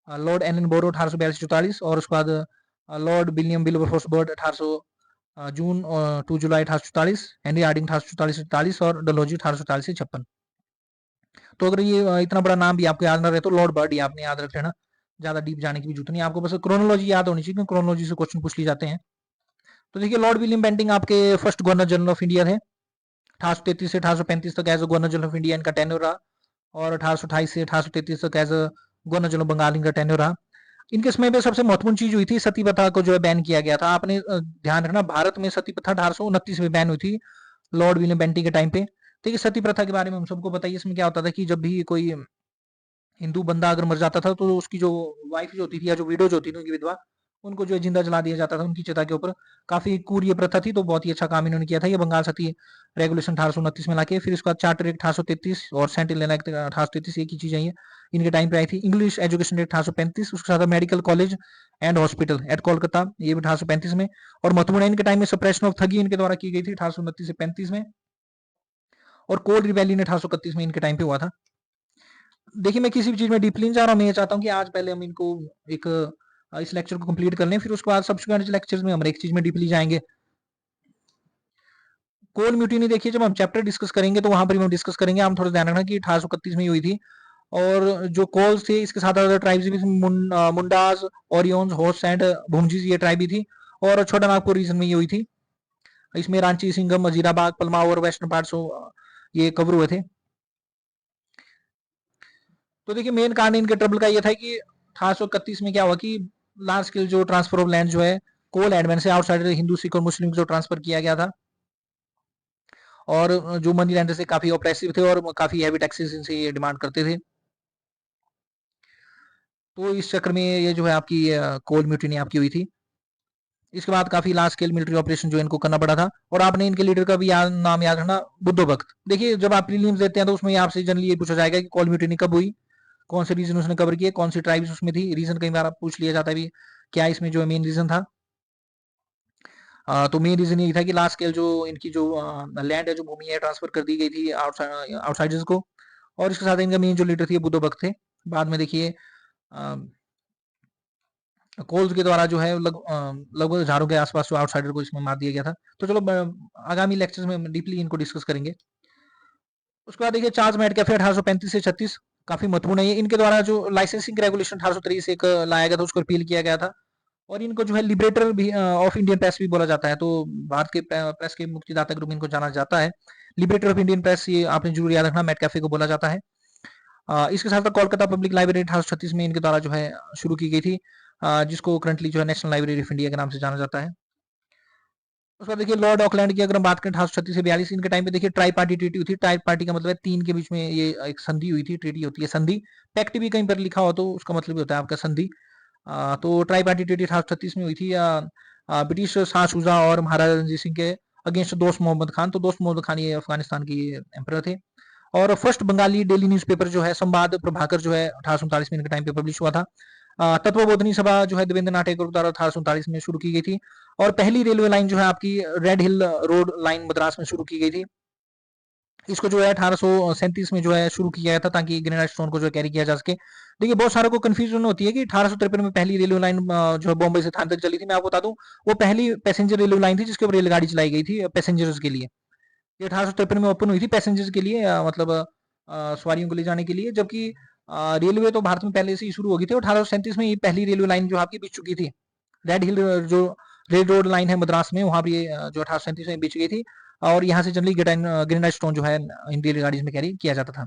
लॉर्ड एलन बोरो 1842-44। और उसके बाद लॉर्ड विलियम विल्बरफोर्स बर्ड 1800 जून और 2 जुलाई 1844, हेनरी हार्डिंग 1844-44 और डलहौजी 1840-56। तो अगर ये इतना बड़ा नाम भी आपको याद ना रहे तो लॉर्ड बर्ड ही आपने याद रख लेना, ज्यादा डीप जाने की भी जरूरत नहीं, आपको बस क्रोनोलॉजी याद होनी चाहिए, क्योंकि क्रोनोलॉजी से क्वेश्चन पूछ ली जाते हैं। तो देखिए लॉर्ड विलियम बेंटिंग आपके first governor general of India थे। 1833 से 1835 तक as governor general of India इनका टेन्योर रहा। और 1828 से 1833 तक एज गवर्नर जनरल बंगाल इनका टेन्योर रहा। इनके समय पे सबसे महत्वपूर्ण चीज हुई थी, सती प्रथा को जो है बैन किया गया था। आपने ध्यान रखना भारत में सती प्रथा 1829 में बैन हुई थी लॉर्ड विलियम बेंटिंग के टाइम पे। देखिए सती प्रथा के बारे में हम सबको पता है। इसमें क्या होता था कि जब भी कोई हिंदू बंदा अगर मर जाता था, तो उसकी जो वाइफ जो होती थी या जो विडो जो होती थी उनकी विधवा, उनको जो है जिंदा जला दिया जाता था उनकी चिता के ऊपर। काफी क्रूर ये प्रथा थी, तो बहुत ही अच्छा काम इन्होंने किया था। ये बंगाल सती रेगुलेशन 1829 में लाके, फिर इसके बाद चार्टर एक्ट 1833 और सेंटिनल एक्ट 1833, एक ही चीजें ये इनके टाइम पे आई थी। इंग्लिश एजुकेशन एक्ट 1835, उसके साथ medical college and hospital eight Kolkata, ये भी 1835 में। और महत्वपूर्ण इनके टाइम में सप्रेशन ऑफ ठगी इनके द्वारा की गई थी 1829 से 35 में। और कोल रिवेलियन 1831 में इनके टाइम पे हुआ था। देखिए मैं किसी भी चीज में डीपली नहीं जा रहा हूँ, मैं ये चाहता हूँ कि आज पहले हम इनको एक इस लेक्चर को कंप्लीट कर लें, फिर उसके बाद सब्सिक्वेंट लेक्चर्स में हम एक चीज में डीपली जाएंगे। कोल म्यूटिनी देखिए जब हम चैप्टर डिस्कस करेंगे तो वहां पर हम डिस्कस करेंगे। हम थोड़ा ध्यान रखना कि 1831 में हुई थी। और जो कोल्स थे इसके साथ अदर ट्राइब्स भी, मुंडास, ओरियंस, होस्ट एंड भूमजीज, ये ट्राइब भी थी। और छोटा नागपुर रीजन में ये हुई थी। इसमें रांची, सिंगम, मजीराबाग, पलमा और वेस्टर्न पार्ट्स ये कवर हुए थे। तो देखिए मेन कारण इनके ट्रबल का ये था कि 1831 में क्या हुआ कि लार्ज स्केल जो ट्रांसफर ऑफ लैंड जो है कोल एडमेंट से आउटसाइडर हिंदू सिख और मुस्लिम जो ट्रांसफर किया गया था, और जो मनी लैंडर से काफी ऑप्रेसिव थे और काफी हैवी टैक्सेस इनसे ये डिमांड करते थे। तो इस चक्कर में ये जो है आपकी कोल म्यूटिनी आपकी हुई थी। इसके बाद काफी लार्ज स्केल मिलिट्री ऑपरेशन जो इनको करना पड़ा था। और आपने इनके लीडर का भी नाम याद रखना, बुद्धो भक्त। देखिए जब आप प्रीलिम्स देते हैं तो उसमें आपसे जनरली ये पूछा जाएगा कि कोल म्यूटिनी कब हुई, कौन से रीजन उसने कवर किए, कौन सी ट्राइब्स उसमें थी। रीजन कई बार आप पूछ लिया जाता है भी क्या इसमें जो मेन रीजन था। तो मेन रीजन यही था कि लार्ज स्केल जो इनकी जो लैंड है, जो भूमि है, ट्रांसफर कर दी गई थी आउटसाइडर्स को। और इसके साथ इनका मेन जो लीडर थे बुद्धो भक्त थे। बाद में देखिए कोल्स के द्वारा जो है लगभग हजारों के आसपास जो आउटसाइडर को इसमें मार दिया गया था। तो चलो आगामी लेक्चर्स में डीपली इनको डिस्कस करेंगे। उसके बाद देखिए चार्ल्स मैटकैफे 1835 से 36 काफी महत्वपूर्ण है। इनके द्वारा जो लाइसेंसिंग रेगुलेशन 1823 एक लाया गया था, उसको रिपील किया गया था। और इनको जो है लिबरेटर भी ऑफ इंडियन प्रेस भी बोला जाता है। तो भारत के प्रेस के मुक्तिदाता के रूप में इनको जाना जाता है। लिबरेटर ऑफ इंडियन प्रेस, ये आपने जरूर याद रखना, मैटकैफे को बोला जाता है। इसके साथ कोलकाता पब्लिक लाइब्रेरी 1836 में इनके द्वारा जो है शुरू की गई थी, जिसको करंटली जो है नेशनल लाइब्रेरी ऑफ इंडिया के नाम से जाना जाता है। उसके बाद देखिए लॉर्ड ऑकलैंड की अगर हम बात करें 1836 से 42, इनके टाइम पे देखिए ट्राई पार्टी ट्रीटी हुई थी। ट्राई पार्टी का मतलब है तीन के बीच में ये एक संधि हुई थी, ट्रीटी होती है संधि। पैक्ट भी कहीं पर लिखा हो तो उसका मतलब होता है आपका संधि। तो ट्राई पार्टी ट्रीटी 1836 में हुई थी ब्रिटिश शाह शुजा और महाराजा रणजीत सिंह के अगेंस्ट दोस्त मोहम्मद खान। तो दोस्त मोहम्मद खान ये अफगानिस्तान के एम्पर थे। और फर्स्ट बंगाली डेली न्यूज़पेपर जो है संवाद प्रभाकर जो है 1839 में इनके टाइम पे पब्लिश हुआ था। तत्वबोधनी सभा जो है देवेंद्र नाथ टैगोर द्वारा 1839 में शुरू की गई थी। और पहली रेलवे लाइन जो है आपकी रेड हिल रोड लाइन मद्रास में शुरू की गई थी। इसको जो है 1837 में जो है शुरू किया गया था ताकि ग्रेनाइट स्टोन को जो है कैरी किया जा सके। देखिए बहुत सारों को कंफ्यूजन होती है कि 1853 में पहली रेलवे लाइन जो है बॉम्बे से थाने तक चली थी। मैं आपको बता दूं वो पहली पैसेंजर रेलवे लाइन थी जिसके ऊपर रेलगाड़ी चलाई गई थी पैसेंजर्स के लिए। ये 1853 में ओपन हुई थी पैसेंजर्स के लिए, मतलब सवारियों को ले जाने के लिए। जबकि रेलवे तो भारत में पहले से ही शुरू हो गई थी। 1837 में ये पहली रेलवे लाइन जो आपकी बिछ चुकी थी। रेड हिल जो रेड रोड लाइन है मद्रास में, वहां पर ये जो 1837 में बिछ गई थी। और यहाँ से जनरली ग्रेनाइट स्टोन जो है इन रेलगाड़ीज में कैरी किया जाता था।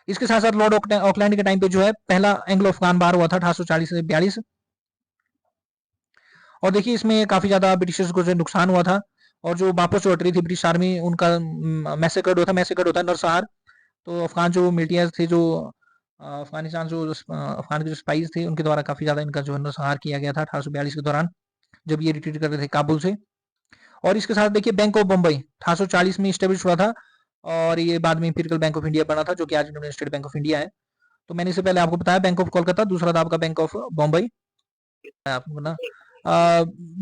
इसके साथ साथ लॉर्ड ऑकलैंड के टाइम पे जो है पहला एंग्लो अफगान वार हुआ था 1840 से 42। और देखिए इसमें काफी ज्यादा ब्रिटिशर्स को जो नुकसान हुआ था। और जो वापस लौट रही थी ब्रिटिश आर्मी, उनका मैसेकर्ड होता है नरसंहार। तो अफगान जो मिलिटियाज थे, जो अफगानिस्तान जो अफगान के जो स्पाइस थे, उनके द्वारा काफी ज्यादा इनका जो है नरसंहार किया गया था 1842 के दौरान, जब ये रिट्रीट कर रहे थे काबुल से। और इसके साथ देखिए बैंक ऑफ बम्बई 1840 में स्टेब्लिश हुआ था। और ये बाद में इंपीरियल बैंक ऑफ इंडिया बना था, जो कि आज Indian state bank of India है। तो मैंने इससे पहले आपको बताया बैंक ऑफ कोलकाता, दूसरा था आपका बैंक ऑफ बम्बई आपको ना।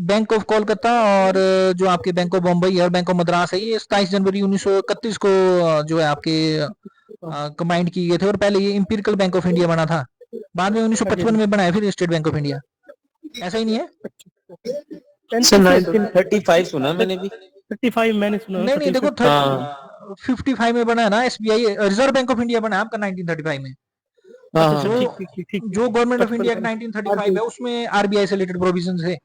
बैंक ऑफ कोलकाता और जो आपके बैंक ऑफ बम्बई और बैंक ऑफ मद्रास है, ये 27 जनवरी 1931 को जो है आपके कंबाइंड किए गए थे। और पहले ये इंपीरियल बैंक ऑफ इंडिया बना था, बाद में 1955 में बनाया फिर स्टेट बैंक ऑफ इंडिया। ऐसा ही नहीं है सर 1935 सुना मैंने भी। 35 मैंने सुना। नहीं देखो 55 में बना है ना SBI, reserve bank of India बना है आपका 1935 में। जो गवर्नमेंट ऑफ इंडिया 1935 है उसमें आरबीआई से रिलेटेड प्रोविजन है।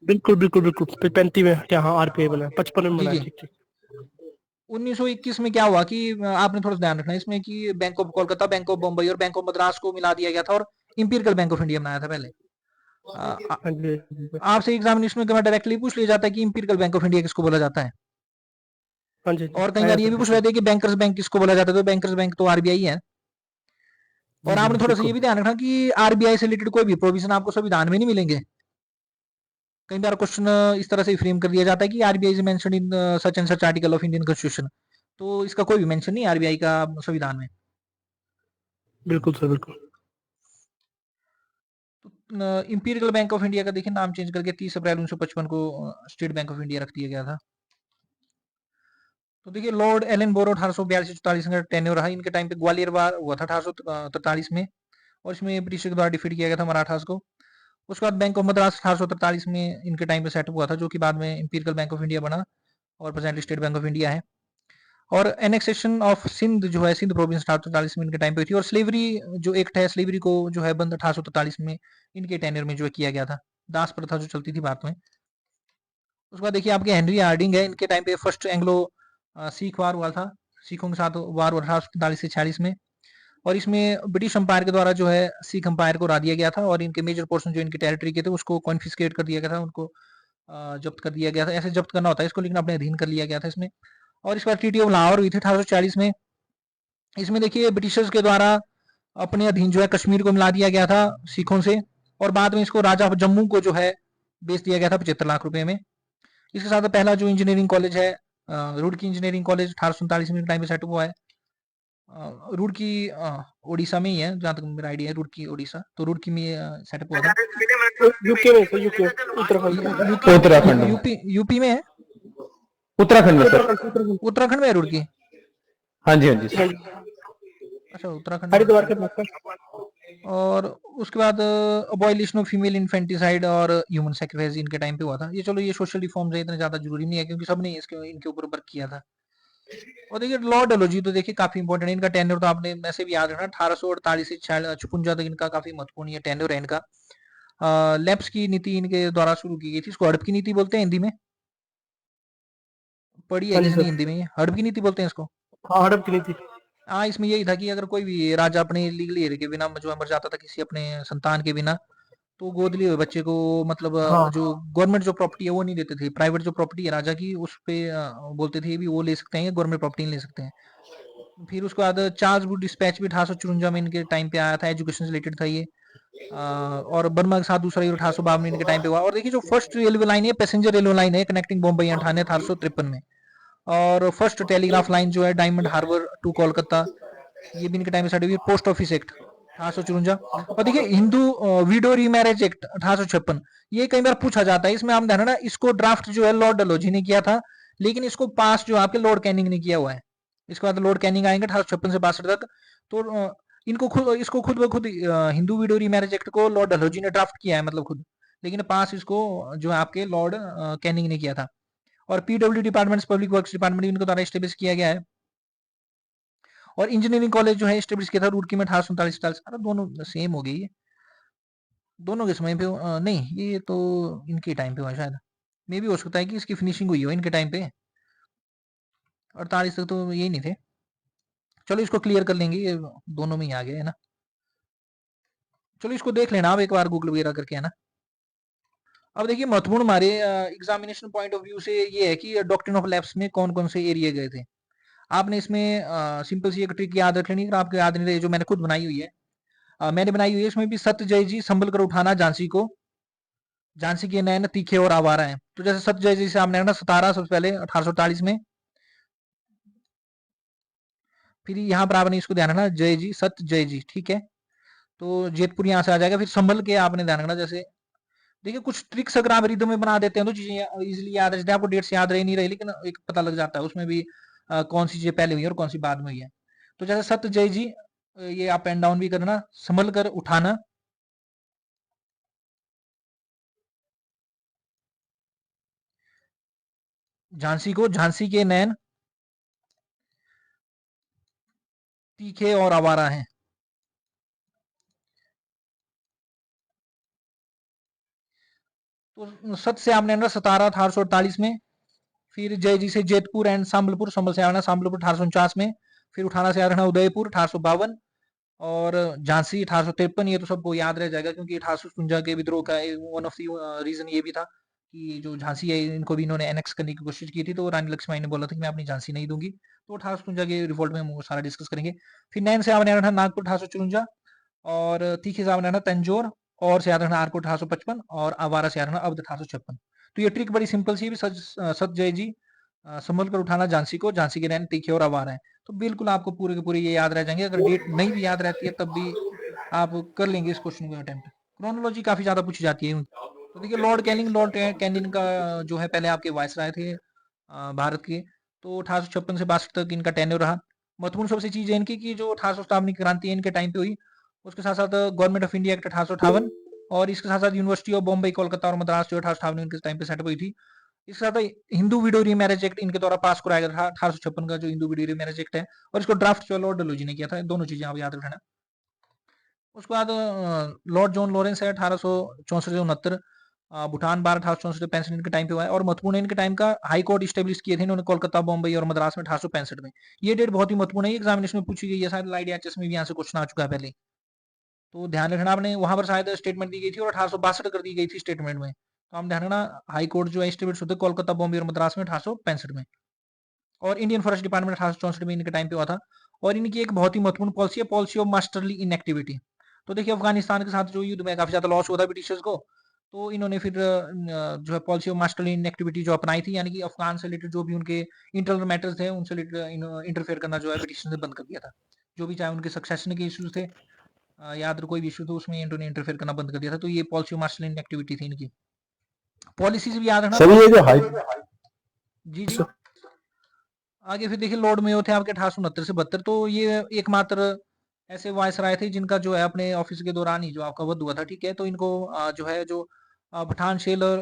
बिल्कुल बिल्कुल बिल्कुल 35 में क्या, हाँ आरबीआई बना, 55 में बना। ठीक 1921 में क्या हुआ कि आपने थोड़ा ध्यान रखना इसमें कि bank of Kolkata, bank of Bombay और बैंक ऑफ मद्रास को मिला दिया गया था और इंपीरियल बैंक ऑफ इंडिया बनाया था पहले। आपसे एग्जामिनेशन में डायरेक्टली पूछ लिया जाता है कि इंपीरियल बैंक ऑफ इंडिया किसको बोला जाता है। और कई बार ये भी पूछ रहे थे कि बैंकर्स बैंक किसको बोला जाता है, तो बैंकर्स बैंक तो आरबीआई है। और आपने थोड़ा सा ये भी ध्यान रखना कि आरबीआई से रिलेटेड कोई भी प्रोविजन आपको संविधान में नहीं मिलेंगे। कई बार क्वेश्चन इस तरह से फ्रेम कर दिया जाता है कि RBI is mentioned in such and such article of Indian constitution, तो इसका कोई भी मेंशन नहीं आरबीआई का संविधान में। बिल्कुल सर बिल्कुल। इंपीरियल बैंक ऑफ इंडिया का देखिए नाम चेंज करके 30 अप्रैल 1955 को स्टेट बैंक ऑफ इंडिया रख दिया गया था। तो देखिए लॉर्ड एलन बोरो 1842-44 का टेन्योर रहा। इनके टाइम पे ग्वालियर वार हुआ था 1843 में, और इसमें ब्रिटिश के द्वारा डिफीट किया गया था मराठास को। उसके बाद बैंक ऑफ मद्रास 1843 में इनके टाइम पे सेटअप हुआ था, जो कि बाद में इंपीरियल बैंक ऑफ इंडिया बना और presently state bank of India है। और एनेक्सेशन ऑफ सिंध जो है, सिंध प्रोविंस 1843 में इनके टाइम पे हुई थी। और स्लेवरी जो एक्ट है, स्लेवरी को जो है बंद 1843 में इनके टेन्योर में जो है किया गया था, दास प्रथा जो चलती थी भारत में। उसके बाद देखिए आपके हेनरी हार्डिंग है, इनके टाइम पे फर्स्ट एंग्लो सिख वार हुआ था, सिखों के साथ वार हुआ 1843 से 46 में। और इसमें ब्रिटिश एम्पायर के द्वारा जो है सिख एम्पायर को हरा दिया गया था और इनके मेजर पोर्शन जो इनके टेरिटरी के थे उसको कॉन्फिस्केट कर दिया गया था, उनको जब्त कर दिया गया था। ऐसे जब्त करना होता है इसको, लेकिन अपने अधीन कर लिया गया था इसमें। और इस बार ट्रीटी ऑफ लाहौर हुई थी 1840 में। इसमें देखिए ब्रिटिशर्स के द्वारा अपने अधीन जो है कश्मीर को मिला दिया गया था सिखों से, और बाद में इसको राजा जम्मू को जो है बेच दिया गया था 75 लाख रुपए में। इसके साथ पहला जो इंजीनियरिंग कॉलेज है रुड़की इंजीनियरिंग कॉलेज 1847 में टाइम पे सेट हुआ है। रुड़की उड़ीसा में ही है जहाँ तक मेरा आइडिया है, रुड़की उड़ीसा, तो रुड़की में सेटअप हुआ था। यूके में सर, यूके उत्तराखंड में। उत्तराखंड में। यूपी में है, उत्तराखंड में सर। उत्तराखंड में है रुड़की। हाँ जी, हाँ जी सर। अच्छा उत्तराखंड में। हरिद्वार के पास सर। और उसके बाद अबॉलिशन ऑफ फीमेल इन्फेंटिसाइड और ह्यूमन सैक्रिफाइस इनके टाइम पे हुआ था। ये चलो ये सोशल रिफॉर्म्स है, इतने ज्यादा जरूरी नहीं है क्योंकि सबने इसके इनके ऊपर वर्क किया था। और देखिए लॉर्ड डलहौजी तो देखिए काफी इंपॉर्टेंट है, इनका टेन्योर तो आपने वैसे भी याद रखना 1848 से 56 तक इनका काफी महत्वपूर्ण ये टेन्योर है इनका। लेप्स की नीति इनके द्वारा शुरू की गई थी, इसको हड़प की नीति बोलते हैं हिंदी में, पढ़ी है हाँ जी किसी ने सर। हिंदी में, हड़प की नीति बोलते हैं इसको। हाँ, हड़प की नीति। हाँ इसमें यही था कि अगर कोई भी राजा अपने लीगली हेयर के बिना जो है मर जाता था किसी अपने संतान के बिना, तो गोद लिए हुए बच्चे को मतलब हाँ। जो गवर्नमेंट जो प्रॉपर्टी है वो नहीं देते थे, प्राइवेट जो प्रॉपर्टी है राजा की उस पे बोलते थे भी वो ले सकते हैं, गवर्नमेंट प्रॉपर्टी नहीं ले सकते हैं। फिर उसके बाद चार्ल्स वुड डिस्पैच भी 1854 में इनके टाइम पे आया था, एजुकेशन से रिलेटेड था ये। और बर्मा के साथ दूसरा ये 1852 में इनके टाइम पे हुआ। और देखिए जो फर्स्ट रेलवे लाइन है पैसेंजर रेलवे लाइन है कनेक्टिंग बॉम्बे एंड ठाणे 1853 में। और फर्स्ट टेलीग्राफ लाइन जो है डायमंड हार्बर टू कोलकाता, ये भी इनके टाइम में स्टार्ट हुई। Post office act 1854। और देखिए हिंदू विडो रीमैरिज एक्ट 1856, ये कई बार पूछा जाता है, इसमें हम ध्यान रखना इसको ड्राफ्ट जो है लॉर्ड डलहौजी ने किया था, लेकिन इसको पास जो आपके लॉर्ड कैनिंग ने किया हुआ है। इसके बाद लॉर्ड कैनिंग आएंगे 1856 से 62 तक। तो इनको खुद इसको खुद ब खुद हिंदू विडो रीमैरिज एक्ट को लॉर्ड डलहौजी ने ड्राफ्ट किया है मतलब खुद, लेकिन पास इसको जो है आपके लॉर्ड कैनिंग ने किया था। और PW department public works department इनके द्वारा स्टेब्लिश किया गया है। और इंजीनियरिंग कॉलेज जो है स्टेब्लिश किया था रुड़की में 1847। अरे दोनों सेम हो गई है, दोनों के समय पे नहीं ये तो इनके टाइम पे हुआ शायद, मे भी हो सकता है कि इसकी फिनिशिंग हुई हो इनके टाइम पे, 48 तक तो यही नहीं थे। चलो इसको क्लियर कर लेंगे, ये दोनों में ही आ गए है ना। चलो इसको देख लेना आप एक बार गूगल वगैरह करके, है ना। अब देखिए महत्वपूर्ण हमारे एग्जामिनेशन पॉइंट ऑफ व्यू से ये है कि डॉक्ट्रिन ऑफ लैप्स में कौन कौन से एरिया गए थे। आपने इसमें सिंपल सी एक ट्रिक याद रख लेनी, अगर आपको याद नहीं रहे जो मैंने खुद बनाई हुई है, मैंने बनाई हुई है इसमें भी सत्यजय जी संभल कर उठाना झांसी को, झांसी के नैन तीखे और आवारा है। तो जैसे सत्यजय जी से आपने 17 सबसे पहले 1848 में, फिर यहाँ पर आपने इसको ध्यान रखना जय जी सत्यजय जी, ठीक है। तो जेतपुर यहाँ से आ जाएगा। फिर संभल के आपने ध्यान रखना, जैसे देखिए कुछ ट्रिक्स अगर आप रिदम में बना देते हैं तो चीजें इजिली याद रहती है, आपको डेट्स याद रह नहीं रही लेकिन एक पता लग जाता है उसमें भी कौन सी चीजें पहले हुई है और कौन सी बाद में हुई है। तो जैसे सत्यजय जी ये आप एंड डाउन भी करना, संभल कर उठाना, झांसी को झांसी के नैन तीखे और आवारा हैं। तो सत से आपने आना 17 1848 में, फिर जय जी से जेतपुर एंड सांबलपुर, संभल से आना सांबलपुर 1849 में, फिर उठाना से आना उदयपुर 1852 और झांसी 1853। ये तो सबको याद रह जाएगा क्योंकि 1857 के विद्रोह का वन ऑफ द रीजन ये भी था कि जो झांसी है इनको भी इन्होंने एनेक्स करने की कोशिश की थी, तो रानी लक्ष्मीबाई ने बोला था कि मैं अपनी झांसी नहीं दूंगी। तो 1857 के रिवोल्ट में हम वो सारा डिस्कस करेंगे। फिर नैन से आपने आना था नागपुर 1854 और तीखे से आपने आना तंजौर, और से आना आरकोट 1855 और आवारा से आना अवध 1856। तो ये ट्रिक बड़ी सिंपल सी भी सत जय जी संभल कर उठाना झांसी को, झांसी के नैन तीखे और आवारा है। तो बिल्कुल आपको पूरे के पूरे ये याद रह जाएंगे, अगर डेट नहीं भी याद रहती है तब भी आप कर लेंगे इस क्वेश्चन को अटेम्प्ट। क्रोनोलॉजी काफी ज्यादा पूछी जाती है। तो देखिए लॉर्ड कैनिंग का जो है पहले आपके वायसराय थे भारत के, तो 1856 से 62 तक इनका टेन्योर रहा। महत्वपूर्ण सबसे चीज है इनकी कि जो 1857 की क्रांति है इनके टाइम पे हुई, उसके साथ साथ गवर्नमेंट ऑफ इंडिया एक्ट 1858, और इसके साथ साथ यूनिवर्सिटी ऑफ बॉम्बे कोलकाता और मद्रास जो 1858 के टाइम पे सेटअप हुई थी। इसके साथ हिंदू विडो रीमैरिज एक्ट इनके द्वारा पास कराया गया था 1856 का जो हिंदू विडो रीमैरिज एक्ट है, और इसको ड्राफ्ट जो लॉर्ड डलहौजी ने किया था। दोनों चीजें आप याद रखना। उसके बाद लॉर्ड जॉन लॉरेंस है 1864 से 69, भूटान बार 1864 इनके टाइम पे हुआ है, और महत्वपूर्ण है इनके टाइम का हाई कोर्ट स्टेब्लिश किए थे इन्होंने कोलकाता, बॉम्बे और मद्रास में 1865 में। ये डेट बहुत ही महत्वपूर्ण है, एग्जामिनेशन में पूछी गई है, शायद IDHS में भी यहाँ से क्वेश्चन आ चुका है पहले, तो ध्यान रखना आपने। वहां पर शायद स्टेटमेंट दी गई थी और 1862 कर दी गई थी स्टेटमेंट में, तो हम ध्यान रखना हाई कोर्ट जो है स्टेब्लिश होते कोलकाता, बॉम्बे और मद्रास में 1865 में, और इंडियन फॉरेस्ट डिपार्टमेंट 1864 में इनके टाइम पे हुआ था। और इनकी एक बहुत ही महत्वपूर्ण पॉलिसी है, पॉलिसी ऑफ मास्टरली इनएक्टिविटी। तो देखिए अफगानिस्तान के साथ जो युद्ध में काफी ज्यादा लॉस हुआ था ब्रिटिशर्स को, तो इन्होंने फिर जो है पॉलिसी ऑफ मास्टरली इनएक्टिविटी जो अपनाई थी, यानी कि अफगान से रिलेटेड जो भी उनके इंटरनल मैटर्स थे उनसे रिलेटेड इंटरफेयर करना जो है ब्रिटिशर्स ने बंद कर दिया था। जो भी चाहे उनके सक्सेशन के इश्यूज थे या अदर कोई भी इशू तो उसमें इन्होंने इंटरफेयर करना बंद कर दिया था। तो ये पॉलिसी ऑफ मास्टरली इनएक्टिविटी थी इनकी। पॉलिसीज भी याद रखना। सर ये जो हाई जी जी। आगे फिर देखिए लॉर्ड मेयो थे आपके 1869 से 72, तो ये एकमात्र ऐसे वायसराय थे जिनका जो है अपने ऑफिस के दौरान ही जो आपका वध हुआ था, ठीक है। तो इनको जो है जो पठान शेल और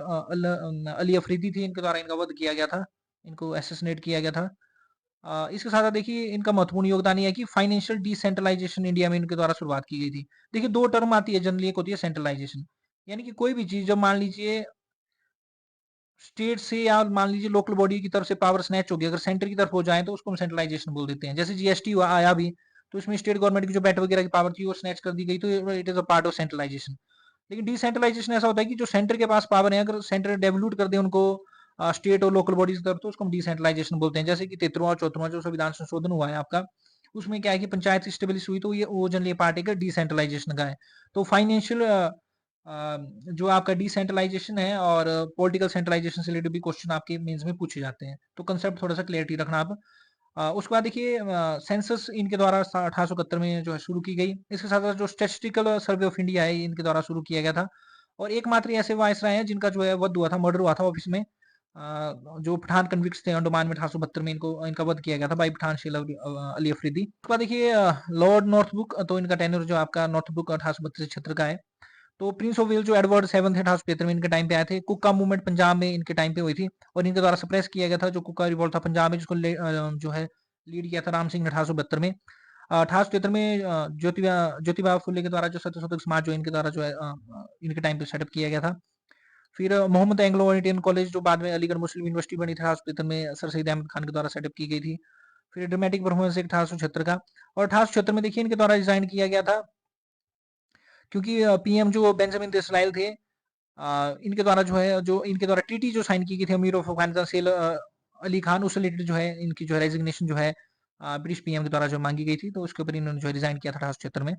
अली अफरीदी थी, इनके द्वारा इनका वध किया गया था, इनको असैसिनेट किया गया था। इसके साथ देखिए इनका महत्वपूर्ण योगदान ये है कि फाइनेंशियल डिसेंट्रलाइजेशन इंडिया में इनके द्वारा शुरुआत की गई थी। देखिए दो टर्म आती है जनरली, एक होती है सेंट्रलाइजेशन, यानी कि कोई भी चीज जब मान लीजिए स्टेट से या मान लीजिए लोकल बॉडी की तरफ से पावर स्नैच होगी, अगर सेंटर की तरफ हो जाए तो उसको हम सेंट्रलाइजेशन बोल देते हैं। जैसे जीएसटी आया भी, तो इसमें स्टेट गवर्नमेंट की जो बैट वगैरह की पावर थी वो स्नैच कर दी गई, तो it is a part of centralisation. लेकिन डिसेंट्रलाइजेशन ऐसा होता है कि जो सेंटर के पास पावर है, अगर सेंटर डेवल्यूट कर दे उनको स्टेट और लोकल बॉडीज की तरफ, तो उसको हम डिसेंट्रलाइजेशन बोलते हैं। जैसे कि 13वां और 14वां जो संविधान संशोधन हुआ है आपका, उसमें क्या है कि पंचायत स्टेब्लिश हुई, तो ये वो जनरली पार्ट है डिसेंट्रलाइजेशन का है। तो फाइनेंशियल जो आपका डिसेंट्रलाइजेशन है और पॉलिटिकल सेंट्रलाइजेशन से रिलेटेड भी क्वेश्चन आपके मेंस में पूछे जाते हैं, तो कंसेप्ट थोड़ा सा क्लियरिटी रखना आप। उसके बाद देखिए सेंसस इनके द्वारा 1871 में जो है शुरू की गई। इसके साथ साथ जो स्टैटिस्टिकल सर्वे ऑफ इंडिया है इनके द्वारा शुरू किया गया था। और एकमात्र ऐसे वायसराय हैं जिनका जो है वध हुआ था, मर्डर हुआ था ऑफिस में, जो पठान कन्विक्ट्स थे अंडमान में 1872 में, इनको इनका वध किया गया था बाई पठान शेल अली अफरीदी। उसके बाद देखिए लॉर्ड नॉर्थब्रुक, तो इनका टेन्योर जो आपका नॉर्थब्रुक 1872 से 76 का है। तो प्रिंस ऑफ वेल जो एडवर्ड 7 थे 1875 में इनके टाइम पे आए थे। कुका मूवमेंट पंजाब में इनके टाइम पे हुई थी और इनके द्वारा सप्रेस किया गया था जो कुका रिवॉल्ट था पंजाब में, जिसको जो है लीड किया था राम सिंह ने 1872 में। 1873 में ज्योतिबा फुले के द्वारा जो सत्यशोधक समाज जो इनके द्वारा जो है इनके टाइम पे सेटअप किया गया था। फिर मोहम्मद एंग्लो इंडियन कॉलेज जो बाद में अलीगढ़ मुस्लिम यूनिवर्सिटी बनी थी 1873 में, सर सईद अहमद खान के द्वारा सेटअप की गई थी। फिर ड्रामेटिक परफॉर्मेंस 1876 का, और 1876 में देखिए इनके द्वारा डिजाइन किया गया था, क्योंकि पीएम जो बेंजामिन डिसराइल थे, इनके द्वारा जो है जो इनके द्वारा ट्रीटी जो साइन की गई थी अमीर ऑफ अफगानिस्तान सेल अली खान, उससे रिलेटेड जो है इनकी जो है रेजिग्नेशन जो है ब्रिटिश पीएम के द्वारा जो मांगी गई थी, तो उसके ऊपर इन्होंने जो है रिजाइन किया था 1876 में।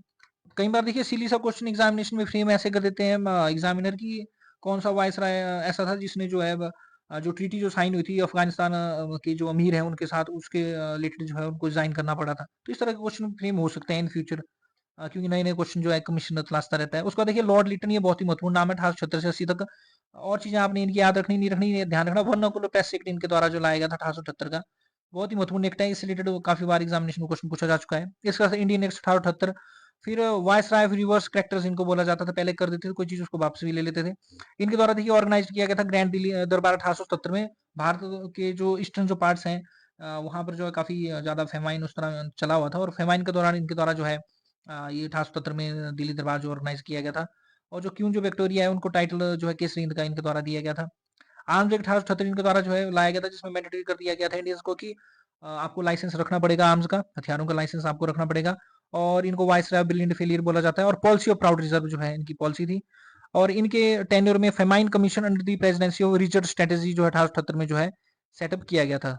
कई बार देखिए सिली सा क्वेश्चन एग्जामिनेशन में फ्रेम ऐसे कर देते हैं एग्जामिनर की, कौन सा वायसराय ऐसा था जिसने जो है जो ट्रीटी जो साइन हुई थी अफगानिस्तान के जो अमीर हैं उनके साथ, उसके रिलेटेड जो है उनको रिजाइन करना पड़ा था। तो इस तरह के क्वेश्चन फ्रेम हो सकते हैं इन फ्यूचर, क्योंकि नए नए क्वेश्चन जो है कमीशन तलाशता रहता है। उसका देखिए लॉर्ड लिटन, ये बहुत ही महत्वपूर्ण नाम है 1876 से 80 तक। और चीजें आपने इनकी याद रखनी नहीं रखनी ध्यान रखना। वर्नाकुलर प्रेस एक्ट इनके द्वारा जो लाया गया था 1878 का, बहुत ही महत्वपूर्ण एक्ट है, इससे रिलेटेड काफी बार एग्जामिनेशन में क्वेश्चन पूछा जा चुका है। इसका इंडियन एक्ट 1878। फिर वायसराय रिवर्स करेक्टर्स इनको बोला जाता था, पहले कर देते थे कोई चीज उसको वापस भी ले लेते थे। इनके द्वारा देखिए ऑर्गेनाइज किया गया था ग्रैंड दिल्ली दरबार 1877 में। भारत के जो ईस्टर्न जो पार्ट्स हैं वहां पर जो है काफी ज्यादा फेमाइन उस तरह चला हुआ था, और फेमाइन के दौरान इनके द्वारा जो है ये 1877 में दिल्ली दरबार जो ऑर्गेनाइज किया गया था। और जो क्वीन जो विक्टोरिया है उनको टाइटल जो है केसरी हिंद का इनके द्वारा दिया गया था। आर्म्स एक्ट 1878 इनके द्वारा जो है लाया गया था, जिसमें मैंडेटरी कर दिया गया था इंडियंस को कि आपको लाइसेंस रखना पड़ेगा, आर्म्स का, हथियारों का लाइसेंस आपको रखना पड़ेगा। और इनको वाइसराय ब्रिलियंट फेलियर बोला जाता है। और पॉलिसी ऑफ प्राउड रिजर्व जो है इनकी पॉलिसी थी। और इनके टेन्योर में famine commission under the presidency of Richard strategy जो है 1878 में जो है सेटअप किया गया था।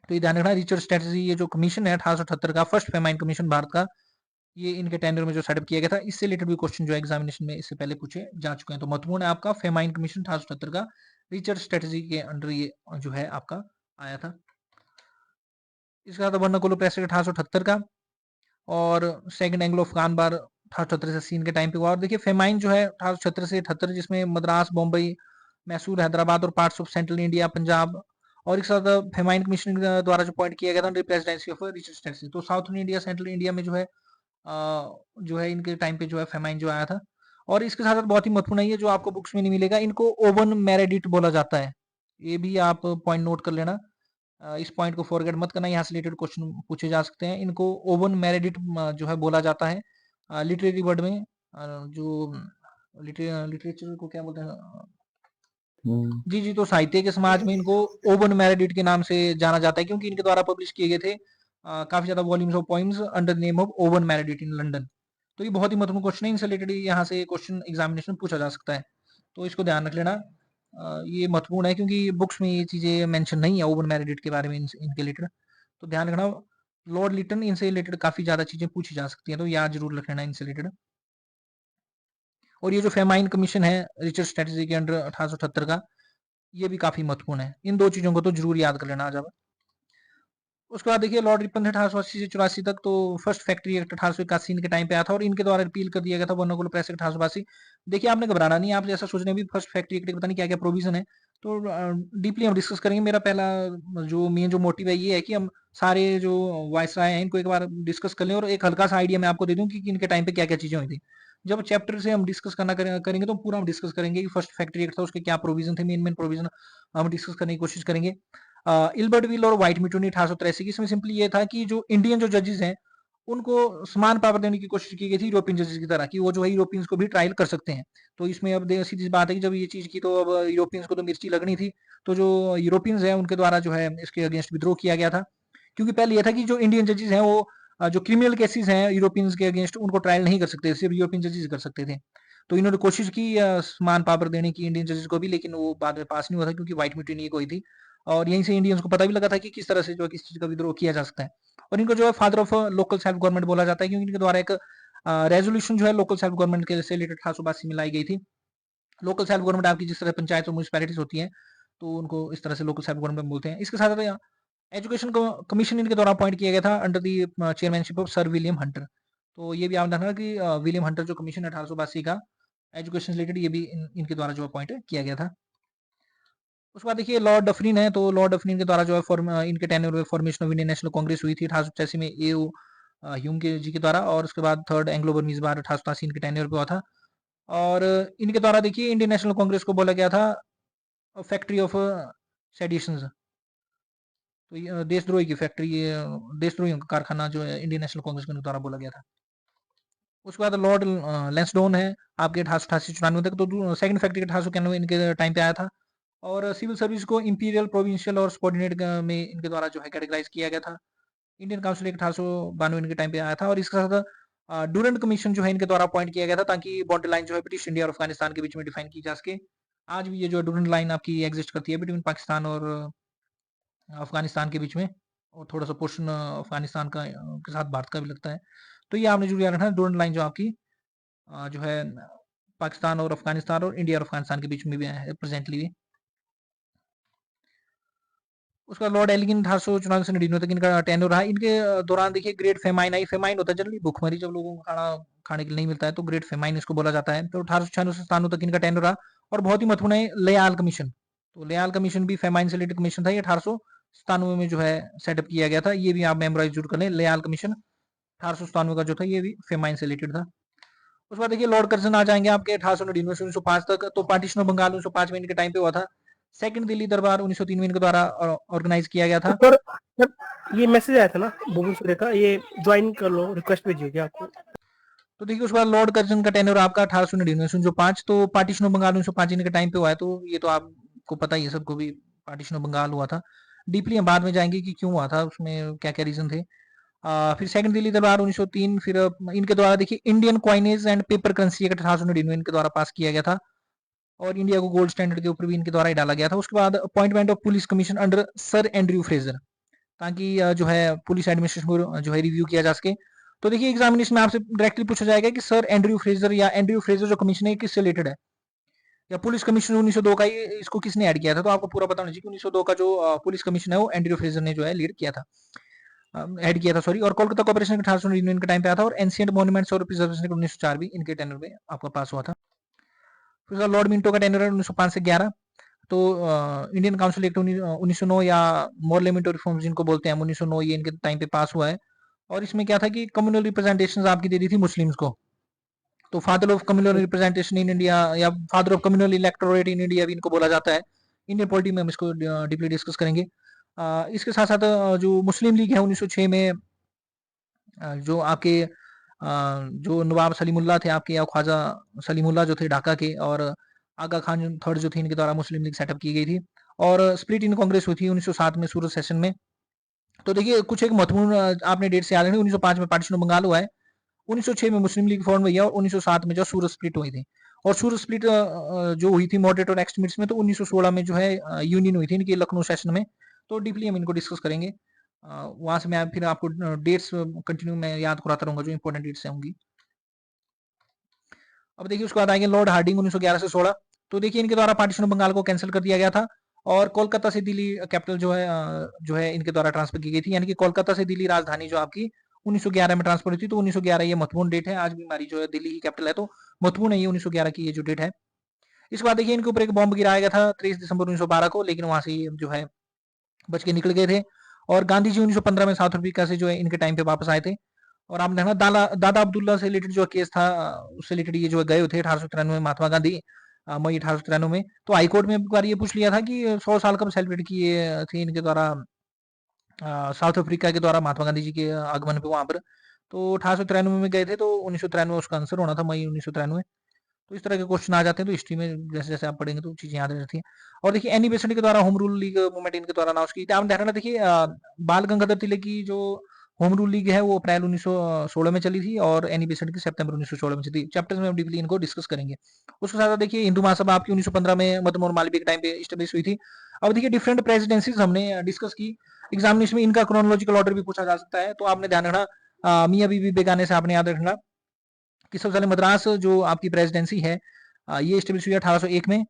तो ये ध्यान रखना, रिचर्ड स्ट्रेटेजी ये जो कमीशन है 1878 का, फर्स्ट फेमाइन कमीशन भारत का, ये इनके टेन्योर में जो सेटअप किया गया था। इससे रिलेटेड भी क्वेश्चन जो है एग्जामिनेशन में इससे पहले पूछे जा चुके हैं। तो महत्वपूर्ण है आपका फेमाइन कमीशन 1877 का, रिचर्ड स्ट्रेटेजी के अंडर ये जो है आपका आया था। इसके साथ वर्नाकुलर प्रेस एक्ट 1878 का, और सेकंड एंग्लो अफगान बार 1878 से 80 के टाइम पे हुआ। और देखिए फेमाइन जो है 1876 से 78, जिसमें मद्रास, बॉम्बई, मैसूर, हैदराबाद और parts of central India, Punjab, और एक साथ फेमाइन कमीशन द्वारा जो पॉइंट किया गया था प्रेसिडेंसी ऑफ रिचर्ड स्ट्रेटेजी। तो साउथ इंडिया, सेंट्रल इंडिया में जो है इनके टाइम पे जो है फेमाइन जो आया था। और इसके साथ साथ बहुत ही महत्वपूर्ण है ये, जो आपको बुक्स में नहीं मिलेगा, इनको ओवन मेरेडिट बोला जाता है। ये भी आप पॉइंट नोट कर लेना, इस पॉइंट को फॉरगेट मत करना, यहाँ से रिलेटेड क्वेश्चन पूछे जा सकते हैं। इनको ओवन मेरेडिट जो है बोला जाता है लिटरेरी वर्ड में, जो लिटरेचर को क्या बोलते हैं, जी जी, तो साहित्य के समाज में इनको ओबन मेरेडिट के नाम से जाना जाता है, क्योंकि इनके द्वारा पब्लिश किए गए थे काफी ज्यादा volumes of poems under name of Owen Meredith in London. तो ये बहुत ही महत्वपूर्ण क्वेश्चन है, इनसे रिलेटेड यहाँ से क्वेश्चन एग्जामिनेशन पूछा जा सकता है, तो इसको ध्यान रख लेना। ये महत्वपूर्ण है क्योंकि बुक्स में ये चीजें मेंशन नहीं है ओबन मेरेडिट के बारे में, इनके रिलेटेड, तो ध्यान रखना। लॉर्ड लिटन, इनसे रिलेटेड काफी ज्यादा चीजें पूछी जा सकती हैं, तो याद जरूर रख लेना इनसे रिलेटेड। और ये जो फेमाइन कमीशन है रिचर्ड स्ट्रेटजी के अंडर 1878 का, ये भी काफी महत्वपूर्ण है, इन दो चीजों को तो जरूर याद कर लेना आज आप। उसके बाद देखिए लॉर्ड रिपन थे 1880 से 84 तक, तो फर्स्ट फैक्ट्री एक्ट 1881 के टाइम पे आया था और इनके द्वारा रिपील कर दिया गया था वर्नाकुलर प्रेस एक्ट 1882। देखिए आपने घबराना नहीं, आप जैसा सोच रहे हैं भी फर्स्ट फैक्ट्री एक्ट पता नहीं क्या क्या प्रोविजन है, तो डीपली हम डिस्कस करेंगे। मेरा पहला जो मेन जो मोटिव है ये है कि हम सारे जो वायसराय हैं इनको एक बार डिस्कस कर लें और एक हल्का सा आइडिया मैं आपको दे दूं कि इनके टाइम पे क्या क्या चीजें हुई थी। जब चैप्टर से हम डिस्कस करेंगे तो पूरा हम डिस्कस करेंगे कि फर्स्ट फैक्ट्री एक्ट था, उसके क्या प्रोविजन थे, मेन मेन प्रोविजन हम डिस्कस करने की कोशिश करेंगे। इल्बर्ट विल और व्हाइट म्यूटनी 1883 की, इसमें सिंपली ये था कि जो इंडियन जो जजेस हैं उनको समान पावर देने की कोशिश की गई थी यूरोपियन जजेस की तरह, कि वो जो है यूरोपियंस को भी ट्रायल कर सकते हैं। तो इसमें अब सीधी बात है कि जब ये चीज की तो अब यूरोपियंस को तो मिर्ची लगनी थी, तो जो यूरोपियंस है उनके द्वारा जो है इसके अगेंस्ट विद्रोह किया गया था। क्योंकि पहले यह था कि जो इंडियन जजेस हैं वो जो क्रिमिनल केसेस हैं यूरोपियंस के अगेंस्ट उनको ट्रायल नहीं कर सकते, सिर्फ यूरोपियन जजेस कर सकते थे। तो इन्होंने कोशिश की समान पावर देने की इंडियन जजेस को भी, लेकिन वो बाद में पास नहीं हुआ था क्योंकि व्हाइट म्यूटिनी कोई थी, और यहीं से इंडियंस को पता भी लगा था कि किस तरह से जो किस चीज का विद्रोह किया जा सकता है। और इनको जो है father of local self government बोला जाता है, क्योंकि इनके द्वारा एक रेजोल्यूशन जो है लोकल सेल्फ गवर्नमेंट के से रिलेटेड 1882 में लाई गई थी। लोकल सेल्फ गवर्नमेंट आपकी जिस तरह पंचायत और म्यूनिसिपैलिटीज होती हैं, तो उनको इस तरह से लोकल सेल्फ गवर्नमेंट बोलते हैं। इसके साथ एजुकेशन कमीशन इनके द्वारा अपॉइंट किया गया था under the chairmanship of sir William Hunter. तो ये भी आप देखना कि विलियम हंटर जो कमीशन 1882 का एजुकेशन रिलेटेड, ये भी इनके द्वारा जो अपॉइंट किया गया था। उसके बाद देखिए लॉर्ड डफरिन है, तो लॉर्ड डफरिन के द्वारा जो है इनके टेन्योर में formation of Indian national Congress हुई थी 1885 में एओ ह्यूम के जी के द्वारा, और उसके बाद थर्ड एंग्लो बर्मीज बार 1887 इनके टेन्योर पे हुआ था। और इनके द्वारा देखिए इंडियन नेशनल कांग्रेस को बोला गया था फैक्ट्री ऑफ सेडिशंस, तो देशद्रोही की फैक्ट्री, देशद्रोही का कारखाना जो है इंडियन नेशनल कांग्रेस के द्वारा बोला गया था। उसके बाद लॉर्ड लेंसडोन है आपके 1888-94 तक, तो सेकंड फैक्ट्री 1891 इनके टाइम पे आया था। और सिविल सर्विस को इंपीरियल, प्रोविंशियल और सबऑर्डिनेट में इनके द्वारा जो है कैटेगराइज किया गया था। इंडियन काउंसिल 1892 इनके टाइम पे आया था, और इसके साथ डूरंट कमीशन जो है इनके द्वारा अपॉइंट किया गया था, ताकि बाउंड्री लाइन जो है ब्रिटिश इंडिया और अफगानिस्तान के बीच में डिफाइन की जा सके। आज भी ये जो डूरंट लाइन आपकी एग्जिस्ट करती है बिटवीन पाकिस्तान और अफगानिस्तान के बीच में, और थोड़ा सा पोर्शन अफगानिस्तान का के साथ भारत का भी लगता है। तो ये आपने जरूर याद रखना, डूरंट लाइन जो आपकी जो है पाकिस्तान और अफगानिस्तान और इंडिया और अफगानिस्तान के बीच में भी है प्रेजेंटली भी। उसका लॉर्ड एलिगिन 1894 से 99 तक इनका टेन्योर रहा। इनके दौरान देखिए ग्रेट फेमाइन आई, फेमाइन होता है जनरली भूखमरी, जब लोगों को खाना खाने के लिए नहीं मिलता है, तो ग्रेट फेमाइन इसको बोला जाता है। तो 1896 से 97 तक इनका टेन्योर रहा। और बहुत ही महत्वपूर्ण है लेयाल कमीशन, तो लेयाल कमीशन भी फेमाइन से रिलेटेड कमीशन था, ये 1897 में जो है सेटअप किया गया था। ये भी आप मेमोराइज जरूर कर लें, लेयाल कमीशन 1897 का जो था ये भी फेमाइन से रिलेटेड था। उसके बाद देखिए लॉर्ड कर्जन आ जाएंगे आपके 1899 से 1905 तक, तो पार्टीशन ऑफ बंगाल 1905 में इनके टाइम पे हुआ था। सेकंड दिल्ली दरबार 1903 में इनके द्वारा ऑर्गेनाइज किया गया था। सर ये मैसेज आया था ना भूपेन सूर्य का, ये ज्वाइन कर लो, रिक्वेस्ट भेजिए क्या आपको। तो देखिए उसके बाद लॉर्ड कर्जन का टेन्योर आपका 1899 से 1905, तो पार्टीशन ऑफ बंगाल 1905 इनके टाइम पे हुआ है, तो ये तो आपको पता ही है सबको भी पार्टीशन ऑफ बंगाल हुआ था। डीपली हम बाद में जाएंगे कि क्यों हुआ था, उसमें क्या क्या रीजन थे। फिर सेकंड दिल्ली दरबार 1903, फिर इनके द्वारा देखिए Indian coinage and paper currency act 1899 इनके द्वारा पास किया गया था, और इंडिया को गोल्ड स्टैंडर्ड के ऊपर भी इनके द्वारा ही डाला गया था। उसके बाद appointment of police commission under sir Andrew Fraser, ताकि जो है पुलिस एडमिनिस्ट्रेशन को जो है रिव्यू किया जा सके। तो देखिए एग्जामिनेशन में आपसे डायरेक्टली पूछा जाएगा कि सर एंड्रयू फ्रेजर या एंड्रयू फ्रेजर जो कमीशन है किससे रिलेटेड है, या पुलिस कमीशन 1902 का इसको किसने ऐड किया था। तो आपको पूरा पता होना चाहिए कि 1902 का जो पुलिस कमीशन है वो एंड्रयू फ्रेजर ने जो है लीड किया था, ऐड किया था सॉरी। और कोलकाता कॉर्पोरेशन 1899 के टाइम पे आया था, और एंशिएंट मॉन्यूमेंट्स और प्रिजर्वेशन 1904 भी इनके टेनर में आपका पास हुआ था। फिर लॉर्ड मिंटो का टेनर 1905 से 11, तो इंडियन काउंसिल एक्ट 1909 या मोरले मिंटो रिफॉर्म्स जिनको बोलते हैं 1909, ये इनके टाइम पे पास हुआ है। और इसमें क्या था कि कम्युनल रिप्रेजेंटेशन आपकी दे दी थी मुस्लिम्स को, तो father of communal representation in India या father of communal electorate in India भी इनको बोला जाता है। इंडियन पॉलिटी में हम इसको डीपली डिस्कस करेंगे। इसके साथ साथ जो मुस्लिम लीग है 1906 में जो आपके जो नवाब सलीमुल्लाह थे आपके, या ख्वाजा सलीमुल्लाह जो थे ढाका के, और आगा खान थर्ड जो थे, इनके द्वारा मुस्लिम लीग सेटअप की गई थी। और स्प्लिट इन कांग्रेस हुई थी 1907 में सूरत सेशन में। तो देखिए कुछ एक महत्वपूर्ण आपने डेट से याद रखनी, 1905 में पार्टीशन ऑफ बंगाल हुआ है, 1906 में मुस्लिम लीग फॉर्म हुई है, और 1907 में जो सूरत स्प्लिट हुई थी। और सूरत स्प्लिट जो हुई थी मॉडरेट और एक्सट्रीमिस्ट में, तो 1916 में जो है यूनियन हुई थी इनकी लखनऊ सेशन में। तो डीपली हम इनको डिस्कस करेंगे। वहां से मैं फिर आपको डेट्स कंटिन्यू मैं याद कराता रहूंगा जो इंपॉर्टेंट डेट्स होंगी। अब देखिए उसके बाद आएंगे लॉर्ड हार्डिंग 1911 से 16। तो देखिए इनके द्वारा पार्टीशन ऑफ बंगाल को कैंसिल कर दिया गया था, और कोलकाता से दिल्ली कैपिटल जो है इनके द्वारा ट्रांसफर की गई थी, यानी कि कोलकाता से दिल्ली राजधानी जो आपकी 1911 में ट्रांसफर हुई थी। तो 1911 ये महत्वपूर्ण डेट है, आज भी हमारी जो है दिल्ली की कैपिटल है, तो महत्वपूर्ण है ये 1911 की ये जो डेट है। इसके बाद देखिए इनके ऊपर एक बॉम्ब गिराया गया था 23 दिसंबर 1912 को, लेकिन वहां से ये जो है बच के निकल गए थे। और गांधी जी 1915 में साउथ अफ्रीका से जो है इनके टाइम पे वापस आए थे। और आपने देखा दादा अब्दुल्ला से रिलेटेड जो केस था, उससे रिलेटेड ये जो गए थे 1893 में महात्मा गांधी, मई 1893 में। तो हाईकोर्ट में एक बार ये पूछ लिया था कि 100 साल कब सेलिब्रेट किए थे इनके द्वारा, साउथ अफ्रीका के द्वारा महात्मा गांधी जी के आगमन पे वहां पर। तो 1893 में गए थे, तो 1993 उसका आंसर होना था, मई 1993। तो इस तरह के क्वेश्चन आ जाते हैं, तो हिस्ट्री में जैसे जैसे आप पढ़ेंगे तो चीजें याद रहती हैं। और देखिए एनी बेसेंट के द्वारा होम रूल लीग मूवमेंट इनके द्वारा अनाउंस की थी। आप ध्यान रखना, देखिए बाल गंगाधर तिलक की जो होम रूल लीग है वो अप्रैल 1916 में चली थी, और एनी बेसेंट की सितंबर 1916 में चली थी। चैप्टर्स में हम डीपली इनको डिस्कस करेंगे। उसके साथ देखिए हिंदू महासभा आपकी 1915 में मदन और मालवीय के टाइम पे स्टेब्लिश हुई थी। अब देखिए डिफरेंट प्रेसिडेंसीज हमने डिस्कस की। एग्जामिनेशन में इनका क्रोनोलॉजिकल ऑर्डर भी पूछा जा सकता है, तो आपने ध्यान रखना मियां बीबी बेगाने से आपने याद रखना कि सबसे पहले मद्रास जो आपकी प्रेसिडेंसी है ये स्टेब्लिश हुई 1801 में।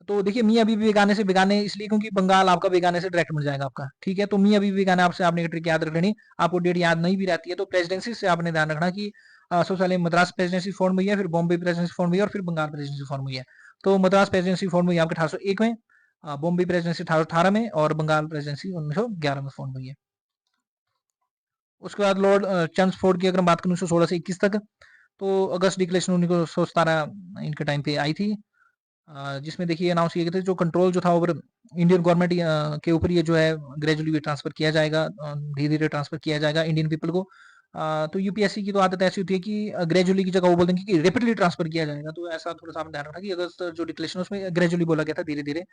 तो देखिए मियां बीबी बेगाने से बेगाने इसलिए क्योंकि बंगाल आपका बेगाने से डायरेक्ट मिल जाएगा आपका, ठीक है। तो मियां बीबी बेगाने आपसे आपने ट्रिक याद रख लेनी, आपको डेट याद नहीं भी रहती है तो प्रेसिडेंसी से आपने ध्यान रखना कि सबसे पहले मद्रास प्रेसिडेंसी फॉर्म हुई है, फिर बॉम्बे प्रेसिडेंसी फॉर्म हुई है, और फिर बंगाल प्रेसिडेंसी फॉर्म हुई है। तो मद्रास प्रेसिडेंसी फॉर्म हुई है आपके 1801 में, बॉम्बे प्रेसिडेंसी 1818 में, और बंगाल प्रेसिडेंसी 1911 में फॉर्म हुई है। उसके बाद लॉर्ड चंद्रफोर्ड की अगर हम बात करें 1916 से 21 तक, तो अगस्त डिक्लेरेशन 1917 इनके टाइम पे आई थी, जिसमें देखिए अनाउंस किया गया था जो कंट्रोल जो था ओवर इंडियन गवर्नमेंट के ऊपर ये जो है ग्रेजुअली ट्रांसफर किया जाएगा, धीरे धीरे ट्रांसफर किया जाएगा इंडियन पीपल को। तो यूपीएससी की तो आदत ऐसी होती है कि ग्रेजुअली की जगह वो बोल देंगे कि रेपिडली ट्रांसफर किया जाएगा, तो ऐसा थोड़ा सा ध्यान रखना कि अगस्त जो डिक्लेरेशन उसमें ग्रेजुअली बोला गया था, धीरे धीरे।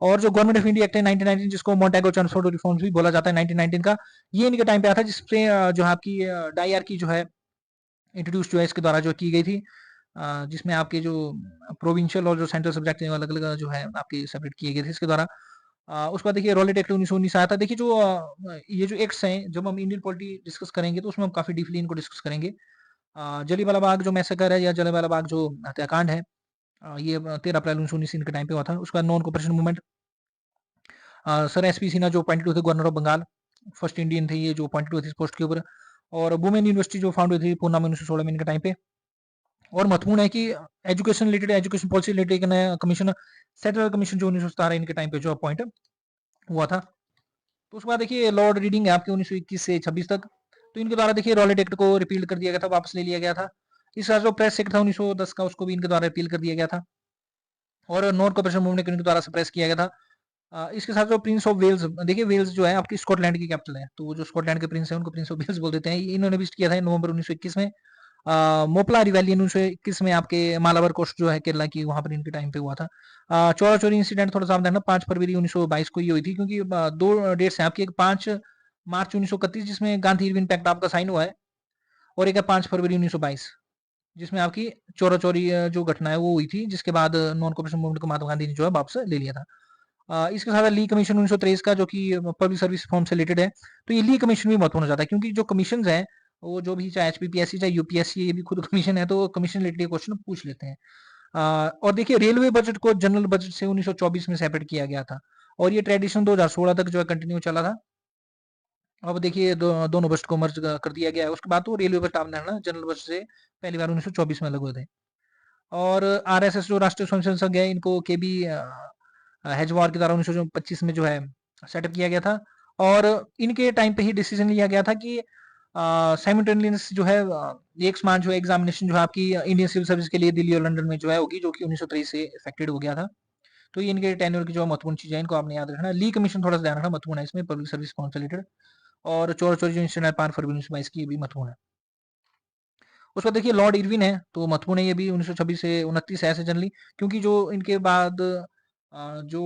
और जो गवर्नमेंट ऑफ इंडिया एक्ट है 1919 जिसको मोंटेगो ट्रांसफर रिफॉर्म्स भी बोला जाता है 1919 का, ये इनके टाइम पे आया था, जिसपे जो आपकी डाईआरकी जो है इंट्रोड्यूस जो है इसके द्वारा जो की गई थी, जिसमें आपके जो प्रोविंशियल और जो सेंट्रल सब्जेक्ट अलग अलग जो है आपके सेपरेट किए गए थे इसके द्वारा। उसके बाद देखिए रॉलेट एक्ट 1919 आया था। देखिए जो ये जो एक्ट्स हैं जब हम इंडियन पॉलिटी डिस्कस करेंगे तो उसमें हम काफी डीपली इनको डिस्कस करेंगे। जलियांवाला बाग जो मैसेकर है या जलियांवाला बाग जो हत्याकांड है, ये 13 अप्रैल 1919 इनके टाइम पे हुआ था। उसके बाद non cooperation movement, sir SP Sinha जो अपॉइंटेड हुए थे governor of Bengal, first Indian थे ये जो अपॉइंटेड हुए थे इस पोस्ट के ऊपर। और वुमेन यूनिवर्सिटी जो फाउंड हुई थी पूना में 1916 में इनके टाइम पे। और महत्वपूर्ण है कि education related education policy related एक नया कमीशन, सेंट्रल कमीशन जो 1917 इनके टाइम पे जो अपॉइंट हुआ था। तो उसके बाद देखिए लॉर्ड रीडिंग है आपके 1921 से 26 तक। तो इनके द्वारा देखिए रॉलेट एक्ट को रिपील कर दिया गया था, वापस ले लिया गया था। इस साथ जो प्रेस एक्ट था 1910 का उसको भी इनके द्वारा रिपील कर दिया गया था, और नॉन कॉर्पोरेशन मूवमेंट इनके द्वारा सप्रेस किया गया था। इसके साथ जो प्रिंस ऑफ वेल्स, देखिए वेल्स जो है आपकी स्कॉटलैंड की कैपिटल है, तो जो स्कॉटलैंड के प्रिंस है उनको प्रिंस ऑफ वेल्स बोल देते हैं। इन्होंने विजिट किया था नवंबर 1921 में। मोपला रिवेलियन 1921 में आपके मालाबार कोस्ट जो है केरला की, वहां पर इनके टाइम पे हुआ था। चौरा चोरी इंसिडेंट थोड़ा सा देखना 5 फरवरी 1922 को ये हुई थी, क्योंकि दो डेट्स हैं आपकी, एक 5 मार्च 1931 जिसमें गांधी इरविन पैक्ट आपका साइन हुआ है, और एक है 5 फरवरी 1922 जिसमें आपकी चौरा चोरी जो घटना है वो हुई थी, जिसके बाद नॉन कॉर्पोरेशन मूवमेंट को महात्मा गांधी ने जो है वापस ले लिया था। इसके साथ ली कमीशन 1923 का जो कि पब्लिक सर्विस रिफॉर्म से रिलेटेड है। तो ये ली कमीशन भी महत्वपूर्ण हो जाता है, क्योंकि जो कमीशन है वो जो भी चाहे एचपीपीएससी चाहे यूपीएससी ये भी खुद कमीशन है, तो कमीशन रिलेटेड क्वेश्चन पूछ लेते हैं। और देखिए रेलवे बजट को जनरल बजट से 1924 में सेपरेट किया गया था, और ये ट्रेडिशन 2016 तक जो है कंटिन्यू चला था। अब देखिए दोनों बजट को मर्ज कर दिया गया है। उसके बाद तो रेलवे बजट आपने जनरल बजट से पहली बार 1924 में अलग हुए थे। और आरएसएस जो राष्ट्रीय स्वयंसेवक संघ है इनको के बी हेजवार के द्वारा 1925 में जो है सेटअप किया गया था। और इनके टाइम पे ही डिसीजन लिया गया था कि साइमल्टेनियस जो है एक समान जो है एग्जामिनेशन जो है आपकी इंडियन सिविल सर्विस के लिए दिल्ली और लंदन में जो है होगी, जो कि 1923 से इफेक्टेड हो गया था। तो ये इनके टेन्योर की जो महत्वपूर्ण चीज है इनको आपने याद रखना। ली कमीशन थोड़ा सा ध्यान रखना, महत्वपूर्ण है इसमें पब्लिक सर्विस रिलेटेड। और चोर चोरी जो इंसिडेंट 5 फरवरी 1922 की भी महत्वपूर्ण है। उसके बाद देखिए लॉर्ड इरविन है, तो महत्वपूर्ण है ये भी 1926 से 29 है ऐसे जनरली, क्योंकि जो इनके बाद जो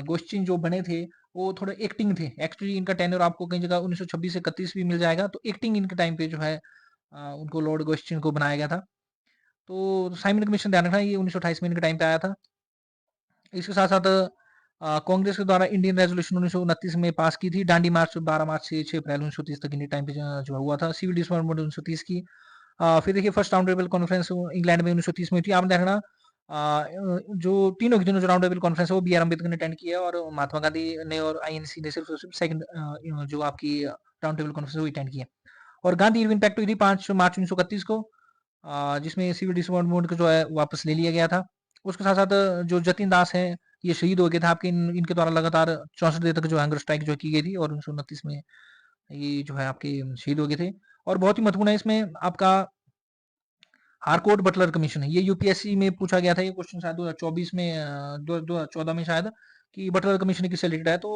गोस्चिन जो बने थे वो थोड़े एक्टिंग थे। एक्चुअली इनका टेन्योर आपको कई जगह 1926 से 31 भी मिल जाएगा, तो एक्टिंग इनके टाइम पे जो है उनको लॉर्ड गोस्चिन को बनाया गया था। तो साइमन कमीशन ध्यान रखना ये 1928 में इनके टाइम पे आया था। इसके साथ-साथ कांग्रेस के द्वारा इंडियन रेज़ोल्यूशन 1929 में पास की थी। दांडी मार्च 12 मार्च से 6 अप्रैल 1930 तक इन्हीं टाइम पे जो हुआ था। सिविल डिसआर्मament 1930 की। फिर देखिए first round table conference England में 1930 में हुई थी। आपने देखना जो तीनों की तीनों जो राउंड टेबल कॉन्फ्रेंस है वो बी आर अम्बेडकर ने अटेंड किया और महात्मा गांधी ने और आईएनसी ने सिर्फ और सिर्फ सेकंड जो आपकी राउंड टेबल कॉन्फ्रेंस वो अटेंड किया। और गांधी इरविन पैक्ट हुई थी 5 मार्च 1931 को, जिसमें सिविल डिसआर्मament को जो है वापस ले लिया गया था। उसके साथ-साथ जो जतिन दास हैं ये शहीद हो गए थे। आपके इनके द्वारा लगातार 64 दिन तक जो हंगर स्ट्राइक जो की गई थी और 1929 में ये जो है आपके शहीद हो गए थे। और बहुत ही महत्वपूर्ण है इसमें आपका हारकोर्ट बटलर कमीशन है। ये यूपीएससी में पूछा गया था ये क्वेश्चन शायद 2024 में 2014 में शायद, कि बटलर कमीशन किससे रिलेटेड है। तो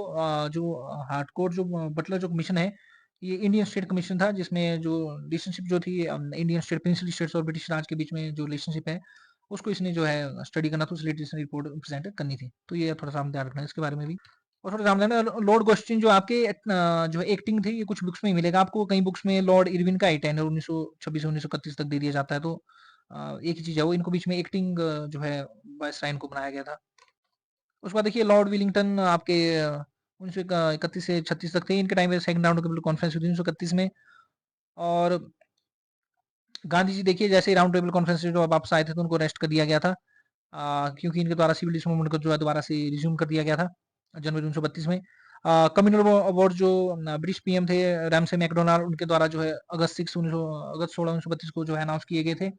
जो हारकोर्ट जो बटलर जो कमीशन है ये इंडियन स्टेट कमीशन था, जिसमें जो रिलेशनशिप जो थी इंडियन स्टेट प्रिंसली स्टेट्स और ब्रिटिश राज के बीच में जो रिलेशनशिप है उसको इसने जो है स्टडी करना था, उस रिलेटेड रिपोर्ट प्रेजेंट करनी थी। तो ये थोड़ा सा हम ध्यान रखना है इसके बारे में भी। और थोड़ा ध्यान देना लॉर्ड गोस्टिन जो आपके जो एक्टिंग थी ये कुछ बुक्स में ही मिलेगा आपको। कई बुक्स में लॉर्ड इरविन का ही टेन्योर 1926 से 1931 तक दे दिया जाता है। तो एक ही चीज है वो, इनको बीच में एक्टिंग जो है वायसराय को बनाया गया था। उसके बाद देखिए लॉर्ड विलिंगटन आपके 1931 से 36 तक थे। इनके टाइम पे सेकंड राउंड टेबल कॉन्फ्रेंस हुई थी 1931 में। और गांधी जी देखिए जैसे राउंड टेबल कॉन्फ्रेंस से जो वापस आए थे तो उनको अरेस्ट कर दिया गया था, क्योंकि इनके द्वारा सिविल मूवमेंट को जो है दोबारा से रिज्यूम कर दिया गया था जनवरी 1932 में। कम्युनल अवार्ड जो ब्रिटिश पीएम थे रैमसे मैकडोनाल्ड, उनके द्वारा जो है अगस्त 16 1932 को जो है अनाउंस किए गए थे।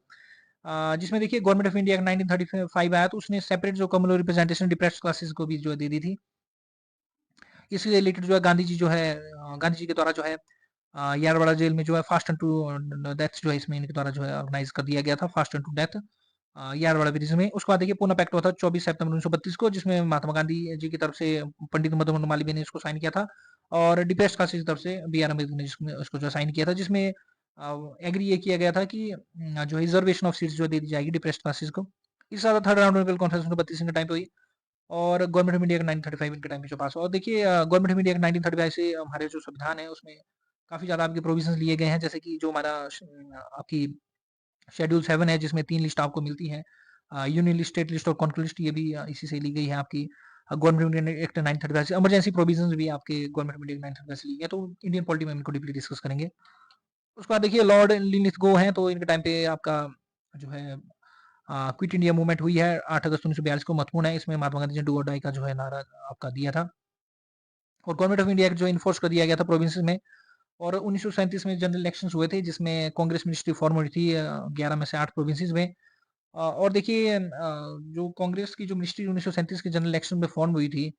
जिसमें देखिए गवर्नमेंट ऑफ इंडिया 1935 आया तो उसने सेपरेट जो कम्युनल रिप्रेजेंटेशन डिप्रेस्ड क्लासेस को भी जो है दे दी थी। इससे रिलेटेड जो है गांधी जी जो है गांधी जी के द्वारा जो है यारवाड़ा जेल में जो है फास्ट एंड टू डेथ जो है इसमें इनके द्वारा जो है ऑर्गेनाइज कर दिया गया था, fast unto death Yerwada ब्रिज में। उसके बाद देखिए पूना पैक्ट हुआ था 24 सितंबर 1932 को, जिसमें महात्मा गांधी जी की तरफ से पंडित मदन मालवीय ने इसको साइन किया था और डिप्रेस्ड क्लासेस की तरफ से बी आर अम्बेडकर ने उसको जो साइन किया था, जिसमें एग्री ये किया गया था कि जो रिजर्वेशन ऑफ सीट्स जो दे दी जाएगी डिप्रेस्ड क्लासेस को। इस साल थर्ड राउंड कॉन्फ्रेंस 1932 के टाइम पे हुई और गवर्नमेंट ऑफ इंडिया का 1935 इनके टाइम पे जो पास हुआ। और देखिए गवर्नमेंट ऑफ इंडिया का 1935 से हमारे जो संविधान है उसमें काफी ज्यादा आपके प्रोविजंस लिए गए हैं, जैसे कि जो हमारा आपकी शेड्यूल 7 है जिसमें 3 लिस्ट आपको मिलती है, यूनियन लिस्ट, स्टेट लिस्ट और कॉन्करेंट लिस्ट, ये भी इसी से ली गई है आपकी गवर्नमेंट ऑफ इंडिया एक्ट 1935 से। इमरजेंसी प्रोविजंस भी आपके गवर्नमेंट ऑफ इंडिया 1935 से ली है, तो इंडियन पॉलिटी में हम इनको डीपली डिस्कस करेंगे। उसके बाद देखिए लॉर्ड लिनलिथगो हैं, तो इनके टाइम पे आपका जो है क्विट इंडिया मूवमेंट हुई है 8 अगस्त 1942 को, महत्वपूर्ण है। इसमें महात्मा गांधी ने डू और डाई का जो है नारा आपका दिया था और गवर्नमेंट ऑफ इंडिया जो इन्फोर्स कर दिया गया था प्रोविंस में। और 1937 में जनरल इलेक्शंस हुए थे जिसमें कांग्रेस मिनिस्ट्री फॉर्म हुई थी 11 में से 8 प्रोविंसेस में। और देखिए जो कांग्रेस की जो मिनिस्ट्री 1937 के जनरल इलेक्शन में फॉर्म हुई थी,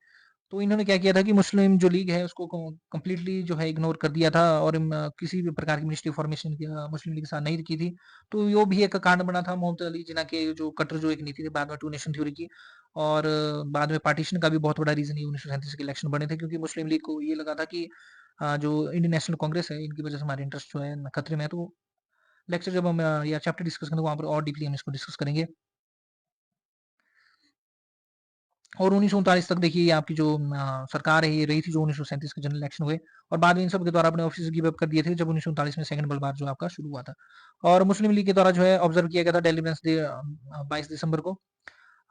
तो इन्होंने क्या किया था कि मुस्लिम जो लीग है उसको कंप्लीटली जो है इग्नोर कर दिया था और किसी भी प्रकार की मिनिस्ट्री फॉर्मेशन की मुस्लिम लीग के साथ नहीं की थी। तो वो भी एक कांड बना था मोहम्मद अली जिन्ना के जो कट्टर जो एक नीति थी बाद में टू नेशन थ्योरी की। और बाद में पार्टीशन का भी बहुत बड़ा रीजन ये 1937 के इलेक्शन बने थे, क्योंकि मुस्लिम लीग को ये लगा था कि जो इंडियन नेशनल कांग्रेस है इनकी वजह से हमारे इंटरेस्ट जो है खतरे में है। तो लेक्चर जब हम या चैप्टर डिस्कस करेंगे वहां पर और डीपली हम इसको डिस्कस करेंगे। और 1939 तक देखिए ये आपकी जो सरकार है ये रही थी जो 1937 के जनरल इलेक्शन हुए और बाद में इन सब के द्वारा अपने ऑफिस गिव अप कर दिए थे जब 1939 में सेकंड वर्ल्ड वार जो आपका शुरू हुआ था। और मुस्लिम लीग के द्वारा जो है ऑब्जर्व किया गया था डेलिवेंस डे 22 दिसंबर को।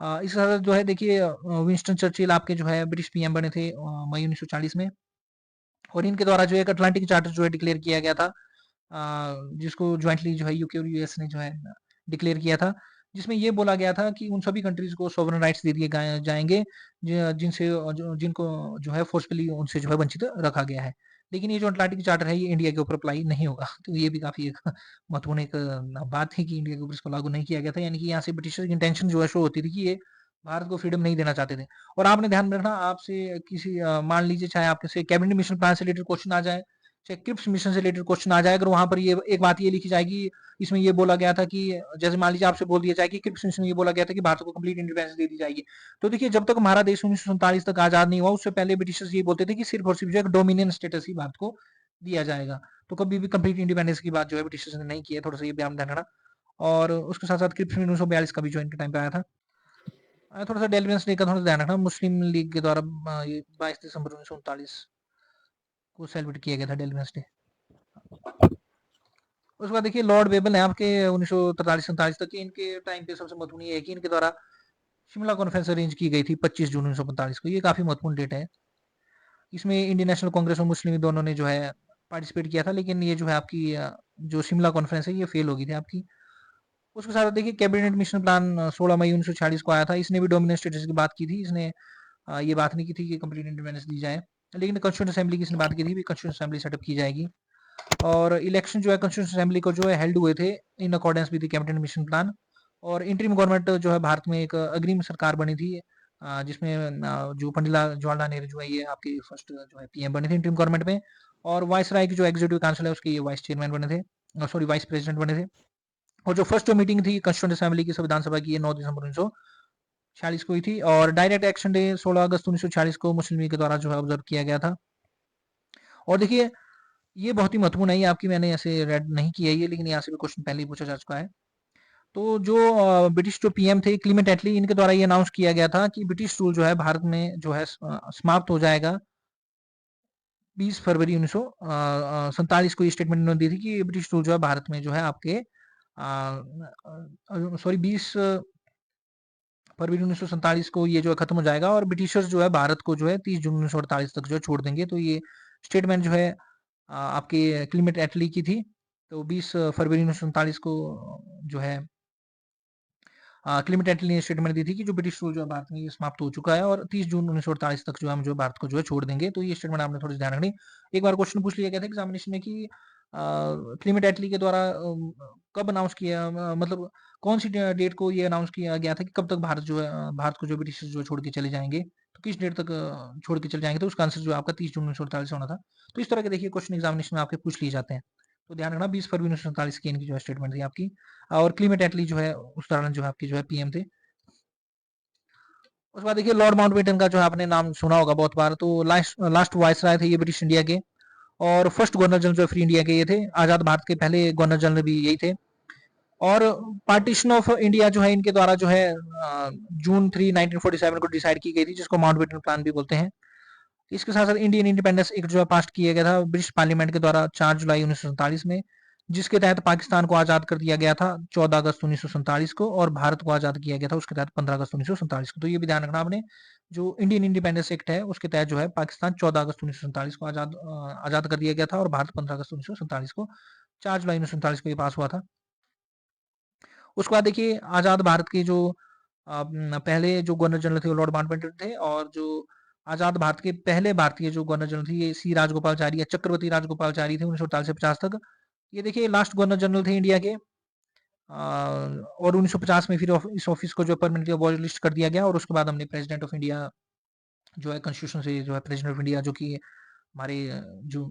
इस तरह जो है देखिए विंस्टन चर्चिल आपके जो है ब्रिटिश पीएम बने थे मई 1940 में और इनके द्वारा जो एक अटलांटिक चार्टर जो है डिक्लेयर किया गया था, जिसको ज्वाइंटली जो है यूके और यूएस ने जो है डिक्लेयर किया था, जिसमें ये बोला गया था कि उन सभी कंट्रीज को सॉवरेन राइट्स दे दिए जाएंगे जिनसे जिनको जो है फोर्सफुली उनसे जो है वंचित रखा गया है। लेकिन ये जो अटलांटिक चार्टर है ये इंडिया के ऊपर अप्लाई नहीं होगा। तो ये भी काफी एक महत्वपूर्ण एक बात है कि इंडिया के ऊपर इसको लागू नहीं किया गया था, यानी कि यहाँ से ब्रिटिशर्स की इंटेंशन जो है शो होती थी कि ये भारत को फ्रीडम नहीं देना चाहते थे। और आपने ध्यान में रखना आपसे किसी मान लीजिए चाहे आपके कैबिनेट मिशन प्लान से रिलेटेड क्वेश्चन आ जाए, चाहे क्रिप्स मिशन से रिलेटेड क्वेश्चन आ जाए, अगर वहां पर ये एक बात ये लिखी जाएगी इसमें ये बोला गया था कि जैसे मान लीजिए आपसे बोल दिया जाए कि क्रिप्स मिशन में ये बोला गया था कि भारत को कंप्लीट इंडिपेंडेंस दे दी जाएगी। तो देखिए जब तक हमारा देश 1947 तक आजाद नहीं हुआ उससे पहले ब्रिटिशर्स ये बोलते थे कि सिर्फ और सिर्फ जो है डोमिनियन स्टेटस ही भारत को दिया जाएगा। तो कभी भी कंप्लीट इंडिपेंडेंस की बात जो है ब्रिटिशर्स ने नहीं की है, थोड़ा सा ये ध्यान रखना। और उसके साथ साथ क्रिप्स 1942 का भी जो इनके टाइम पे आया था। थोड़ा सा डेलिवेंस डे का थोड़ा सा ध्यान रखना, मुस्लिम लीग के द्वारा ये 22 दिसंबर 1939 को सेलिब्रेट किया गया था डेलिवेंस डे। उसके बाद देखिए लॉर्ड वेबल है आपके 1943-47 तक के, इनके टाइम पे सबसे महत्वपूर्ण ये है कि इनके द्वारा शिमला कॉन्फ्रेंस अरेंज की गई थी 25 जून 1945 को। ये काफी महत्वपूर्ण डेट है। इसमें इंडियन नेशनल कांग्रेस और मुस्लिम लीग दोनों ने जो है पार्टिसिपेट किया था, लेकिन ये जो है आपकी जो शिमला कॉन्फ्रेंस है ये फेल हो गई थी आपकी। उसके साथ देखिए कैबिनेट मिशन प्लान 16 मई 1946 को आया था। इसने भी डोमिनेंट स्टेटस की बात की थी। इसने ये बात नहीं की थी कि कंप्लीट इंडिपेंडेंस दी जाए, लेकिन कॉन्स्टिट्यूंट असेंबली की इसने बात की थी कि कॉन्स्टिट्यूंट असेंबली सेटअप की जाएगी। और इलेक्शन जो है कॉन्स्टिट्यूंट असेंबली को जो है हेल्ड हुए थे in accordance with the cabinet mission plan. और इंटरिम गवर्नमेंट जो है भारत में एक अग्रिम सरकार बनी थी, जिसमें जो पंडित जवाहरलाल नेहरू जो है ये आपकी फर्स्ट जो है पीएम बने थे इंटरिम गवर्नमेंट में। और वाइस राय की जो एग्जीक्यूटिव काउंसिल है उसके ये वाइस चेयरमैन बने थे, सॉरी वाइस प्रेसिडेंट बने थे। और जो फर्स्ट जो मीटिंग थी कॉन्स्टिट्यूंट असेंबली की संविधान सभा की, 9 दिसंबर 1946 को हुई थी। और डायरेक्ट एक्शन डे 16 अगस्त 1946 को मुस्लिम लीग के द्वारा जो है ऑब्जर्व किया गया था। और देखिए ये बहुत ही महत्वपूर्ण है, ये आपकी मैंने ऐसे रेड नहीं किया है ये, लेकिन यहाँ से भी क्वेश्चन पहले ही पूछा जा चुका है। तो जो ब्रिटिश जो पीएम थे क्लीमेंट एटली, इनके द्वारा ये अनाउंस किया गया था कि ब्रिटिश रूल जो है भारत में जो है समाप्त हो जाएगा 20 फरवरी 1947 को। ये स्टेटमेंट उन्होंने दी थी कि ब्रिटिश रूल जो है भारत में जो है आपके सॉरी 20 फरवरी 1947 को ये जो है खत्म हो जाएगा और ब्रिटिशर्स जो है भारत को जो है 30 जून 1948 तक जो है छोड़ देंगे। तो ये स्टेटमेंट जो है आपके क्लीमेंट एटली की थी। तो 20 फरवरी 1947 को जो है क्लीमेंट एटली ने स्टेटमेंट दी थी कि जो ब्रिटिश रूल जो है भारत में ये समाप्त हो चुका है और 30 जून 1948 तक जो हम जो भारत को जो है छोड़ देंगे। तो ये स्टेटमेंट आपने थोड़ी ध्यान रखनी। एक बार क्वेश्चन पूछ लिया गया था एग्जामिनेशन में कि क्लीमेंट एटली के द्वारा कब अनाउंस किया, मतलब कौन सी डेट को ये अनाउंस किया गया था कि कब तक भारत जो है भारत को जो ब्रिटिश जो छोड़ के चले जाएंगे, तो किस डेट तक छोड़ के चले जाएंगे। तो उसका आंसर जो आपका 30 जून 1948 होना था। तो इस तरह के देखिए क्वेश्चन एग्जामिनेशन में आपके पूछ लिए जाते हैं। तो ध्यान रखना 20 फरवरी 1947 की इनकी जो है स्टेटमेंट थी आपकी। और क्लीमेंट एटली जो है उस दौरान जो है आपकी जो है पीएम थे। उसके बाद देखिए लॉर्ड माउंटबेटन का जो है आपने नाम सुना होगा बहुत बार। तो लास्ट वाइसराय थे ये ब्रिटिश इंडिया के, और फर्स्ट गवर्नर जनरल जो फ्री इंडिया के ये थे। आजाद भारत के पहले गवर्नर जनरल भी यही थे। और पार्टीशन ऑफ इंडिया जो है इनके द्वारा जो है जून 3 1947 को डिसाइड की गई थी, जिसको माउंटबेटन प्लान भी बोलते हैं। इसके साथ साथ इंडियन इंडिपेंडेंस एक्ट जो है पास किया गया था ब्रिटिश पार्लियामेंट के द्वारा 4 जुलाई 1947 में, जिसके तहत पाकिस्तान को आजाद कर दिया गया था 14 अगस्त 1947 को, और भारत को आजाद किया गया था उसके तहत 15 अगस्त 1947 को। तो ये भी ध्यान रखना आपने, जो इंडियन इंडिपेंडेंस एक्ट है उसके तहत जो है पाकिस्तान 14 अगस्त 1947 को आजाद कर दिया गया था और भारत 15 अगस्त 1947 को, 4 जुलाई 1947 को ये पास हुआ था। उसके बाद देखिए आजाद भारत के जो पहले जो गवर्नर जनरल थे वो लॉर्ड माउंटबेटन थे, और जो आजाद भारत के पहले भारतीय जो गवर्नर जनरल थे ये सी राजगोपालचारी या चक्रवर्ती राजगोपालचारी थे 1948 से 50 तक। ये देखिए लास्ट गवर्नर जनरल थे इंडिया के। और 1950 में फिर इस ऑफिस को जो परमानेंटली अबॉलिश कर दिया गया, और उसके बाद हमने प्रेसिडेंट ऑफ इंडिया जो है कॉन्स्टिट्यूशन से जो है प्रेसिडेंट ऑफ इंडिया, जो कि हमारे जो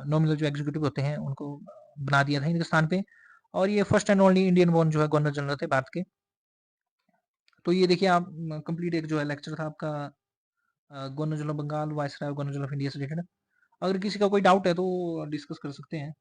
नॉमिनल जो एग्जीक्यूटिव होते हैं उनको बना दिया था इनके स्थान पे। और ये first and only Indian born जो है गवर्नर जनरल थे भारत के। तो ये देखिए आप कंप्लीट एक जो है लेक्चर था आपका governor general Bengal, viceroy, governor general of India से रिलेटेड। अगर किसी का कोई डाउट है तो डिस्कस कर सकते हैं।